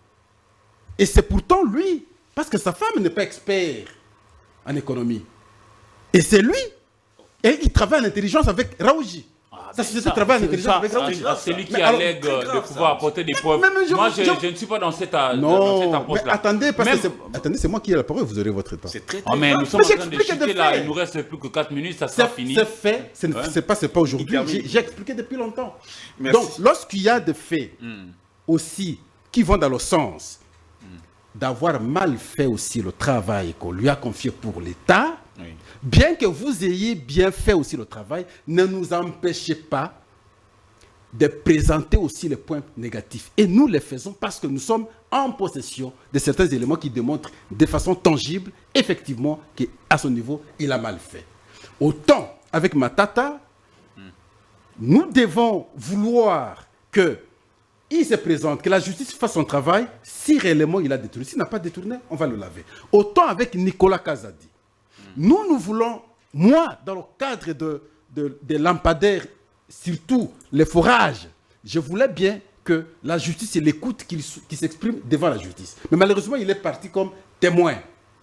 Et c'est pourtant lui, parce que sa femme n'est pas expert en économie. Et c'est lui. Et il travaille en intelligence avec Raouji. Sa société travaille en intelligence avec Raouji. C'est lui qui Mais alors, allègue très grave, de pouvoir apporter des preuves. mais Moi, je ne suis pas dans cette Non, mais approche-là. attendez, parce Même- que attendez, c'est moi qui ai la parole, vous aurez votre temps. C'est très, Ah, très mais grave. nous sommes en train de j'explique des chuter là, faits. il nous reste plus que 4 minutes, ça sera fini. C'est fait, c'est pas aujourd'hui. Il termine. J'ai expliqué depuis longtemps. Merci. Donc, lorsqu'il y a des faits aussi qui vont dans le sens d'avoir mal fait aussi le travail qu'on lui a confié pour l'État, Oui. bien que vous ayez bien fait aussi le travail, ne nous empêchez pas de présenter aussi les points négatifs. Et nous les faisons parce que nous sommes en possession de certains éléments qui démontrent de façon tangible, effectivement, qu'à son niveau, il a mal fait. Autant avec Matata, nous devons vouloir qu'il se présente, que la justice fasse son travail, si réellement il a détourné. S'il n'a pas détourné, on va le laver. Autant avec Nicolas Kazadi. Nous voulons, moi, dans le cadre de lampadaires, surtout les forages, je voulais bien que la justice et l'écoute qui s'exprime devant la justice. Mais malheureusement, il est parti comme témoin.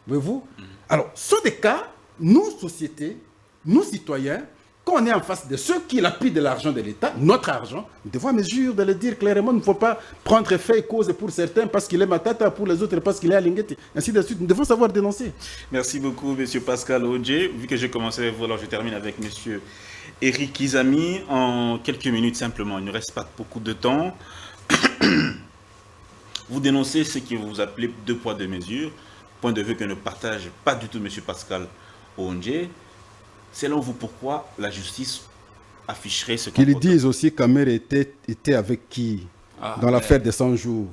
Voyez-vous? Alors, ce sont des cas, nous, société, nous, citoyens, quand on est en face de ceux qui l'appuient de l'argent de l'État, notre argent, nous devons à mesure de le dire clairement. Il ne faut pas prendre fait et cause pour certains parce qu'il est Matata, pour les autres parce qu'il est Alinguete. Ainsi de suite. Nous devons savoir dénoncer. Merci beaucoup, M. Pascal Odje. Vu que j'ai commencé avec vous, alors je termine avec M. Éric Izami. En quelques minutes simplement, il ne reste pas beaucoup de temps. Vous dénoncez ce que vous appelez deux poids, deux mesures. Point de vue que ne partage pas du tout M. Pascal Odje. Selon vous, pourquoi la justice afficherait ce Qu'ils comportement? disent aussi qu'Amer était avec qui dans l'affaire des 100 jours.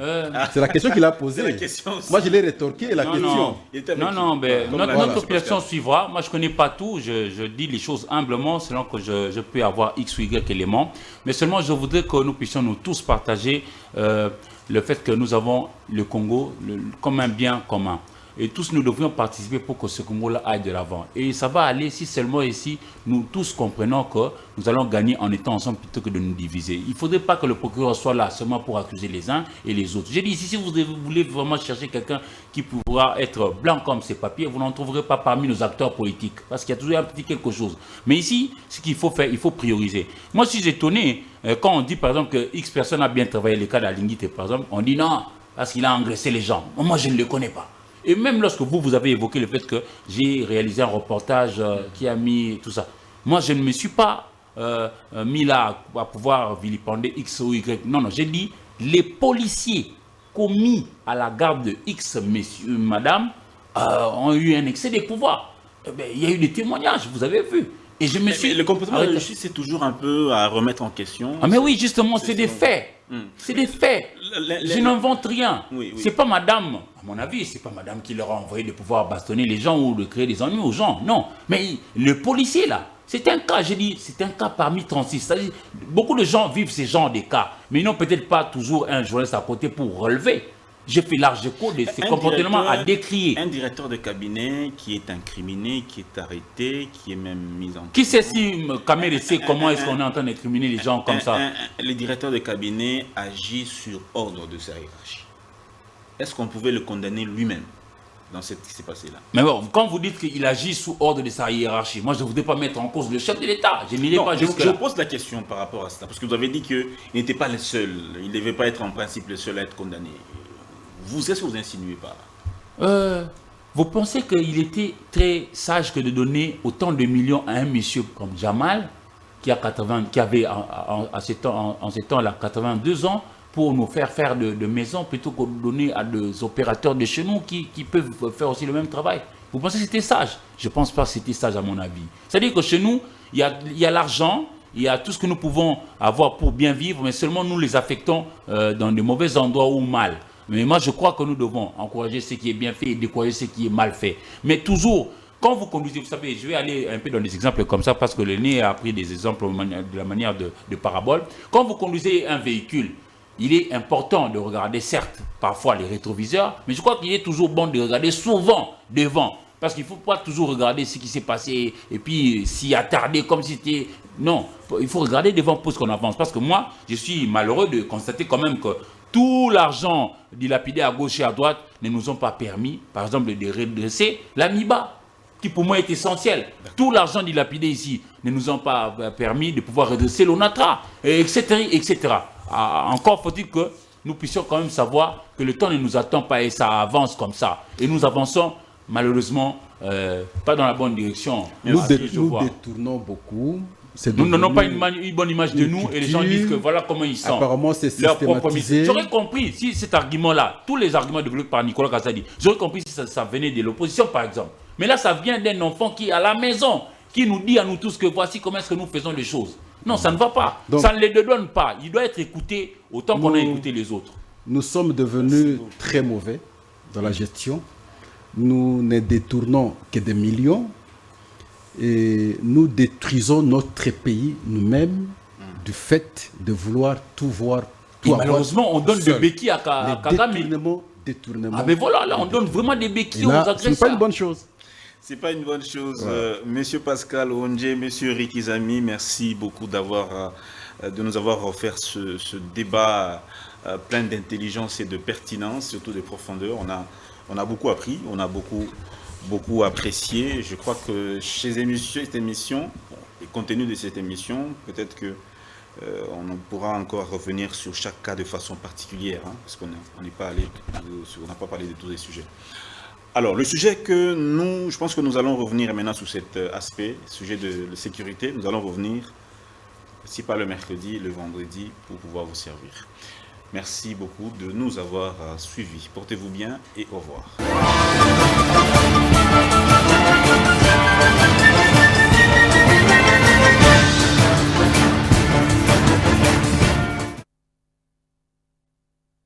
C'est la question qu'il a posée. C'est la question aussi. Moi, je l'ai rétorqué la question. Non, Il était avec qui? mais Comme l'a dit notre M. opération Pascal. suivra. Moi, je ne connais pas tout. Je dis les choses humblement, selon que je peux avoir X ou Y éléments. Mais seulement, je voudrais que nous puissions nous tous partager le fait que nous avons le Congo comme un bien commun. et tous nous devrions participer pour que ce Congo-là aille de l'avant. Et ça va aller si seulement ici, nous tous comprenons que nous allons gagner en étant ensemble plutôt que de nous diviser. Il ne faudrait pas que le procureur soit là seulement pour accuser les uns et les autres. J'ai dit ici, si vous voulez vraiment chercher quelqu'un qui pourra être blanc comme ses papiers, vous n'en trouverez pas parmi nos acteurs politiques, parce qu'il y a toujours un petit quelque chose. Mais ici, ce qu'il faut faire, il faut prioriser. Moi, je suis étonné quand on dit par exemple que X personne a bien travaillé, le cas d'Alingite par exemple, on dit non, parce qu'il a engraissé les gens. Moi, je ne le connais pas. Et même lorsque vous avez évoqué le fait que j'ai réalisé un reportage qui a mis tout ça, moi, je ne me suis pas mis là à pouvoir vilipender X ou Y. Non, non, j'ai dit les policiers commis à la garde de X, monsieur, madame, ont eu un excès de pouvoir. Eh bien, il y a eu des témoignages, vous avez vu. Et je me suis... Le comportement de la justice, c'est toujours un peu à remettre en question. Ah mais oui, justement, c'est des faits. C'est des faits. Je n'invente rien. Oui. C'est pas madame, à mon avis, c'est pas madame qui leur a envoyé de pouvoir bastonner les gens ou de créer des ennuis aux gens. Non. Mais le policier, là, c'est un cas, j'ai dit, c'est un cas parmi 36. C'est-à-dire, beaucoup de gens vivent ces genres de cas, mais ils n'ont peut-être pas toujours un journaliste à côté pour relever. J'ai fait large écho de ces comportements à décrier. Un directeur de cabinet qui est incriminé, qui est arrêté, qui est même mis en... Qui sait si Kamere sait comment est-ce qu'on est en train d'incriminer les gens comme ça? Le directeur de cabinet agit sur ordre de sa hiérarchie. Est-ce qu'on pouvait le condamner lui-même dans ce qui s'est passé là? Mais bon, quand vous dites qu'il agit sous ordre de sa hiérarchie, moi je ne voudrais pas mettre en cause le chef de l'État. Je n'irai pas jusque-là. Je pose la question par rapport à ça, parce que vous avez dit qu'il n'était pas le seul, il ne devait pas être en principe le seul à être condamné. Vous, est-ce que vous insinuez pas? Vous pensez qu'il était très sage que de donner autant de millions à un monsieur comme Jamal, qui avait en ces temps-là 82 ans, pour nous faire de maisons, plutôt que de donner à des opérateurs de chez nous qui peuvent faire aussi le même travail? Vous pensez que c'était sage? Je ne pense pas que c'était sage à mon avis. C'est-à-dire que chez nous, il y a l'argent, il y a tout ce que nous pouvons avoir pour bien vivre, mais seulement nous les affectons dans de mauvais endroits ou mal. Mais moi, je crois que nous devons encourager ce qui est bien fait et décourager ce qui est mal fait. Mais toujours, quand vous conduisez, vous savez, je vais aller un peu dans des exemples comme ça, parce que l'aîné a pris des exemples de la manière de parabole. Quand vous conduisez un véhicule, il est important de regarder, certes, parfois les rétroviseurs, mais je crois qu'il est toujours bon de regarder souvent devant. Parce qu'il ne faut pas toujours regarder ce qui s'est passé et puis s'y attarder comme si c'était... Non, il faut regarder devant pour ce qu'on avance. Parce que moi, je suis malheureux de constater quand même que tout l'argent dilapidé à gauche et à droite ne nous ont pas permis, par exemple, de redresser l'AMIBA, qui pour moi est essentiel. Tout l'argent dilapidé ici ne nous ont pas permis de pouvoir redresser l'ONATRA, etc., etc. Encore faut-il que nous puissions quand même savoir que le temps ne nous attend pas et ça avance comme ça. Et nous avançons, malheureusement, pas dans la bonne direction. Nous détournons beaucoup. Nous n'avons pas une bonne image de nous et les gens disent que voilà comment ils sont. Apparemment, c'est systématisé. J'aurais compris si cet argument-là, tous les arguments développés par Nicolas Kazadi, j'aurais compris si ça venait de l'opposition par exemple. Mais là, ça vient d'un enfant qui est à la maison, qui nous dit à nous tous que voici comment est-ce que nous faisons les choses. Non, ça ne va pas. Donc, ça ne les donne pas. Il doit être écouté autant qu'on a écouté les autres. Nous sommes devenus très mauvais dans la gestion. Nous ne détournons que des millions. Et nous détruisons notre pays nous-mêmes du fait de vouloir tout voir. Tout malheureusement, on donne des béquilles à Kagame. Détournement. Ah mais voilà, là, on donne vraiment des béquilles aux agresseurs. Ce n'est pas une bonne chose. C'est pas une bonne chose. Monsieur Pascal Onje, Monsieur Rikizami, merci beaucoup de nous avoir offert ce débat plein d'intelligence et de pertinence, surtout de profondeur. On a beaucoup appris, on a beaucoup apprécié. Je crois que chez cette émission, et compte tenu de cette émission, peut-être que on pourra encore revenir sur chaque cas de façon particulière, hein, parce qu'on n'a pas parlé de tous les sujets. Alors, le sujet je pense que nous allons revenir maintenant sur cet aspect, sujet de sécurité. Nous allons revenir, si pas le mercredi, le vendredi, pour pouvoir vous servir. Merci beaucoup de nous avoir suivis. Portez-vous bien et au revoir.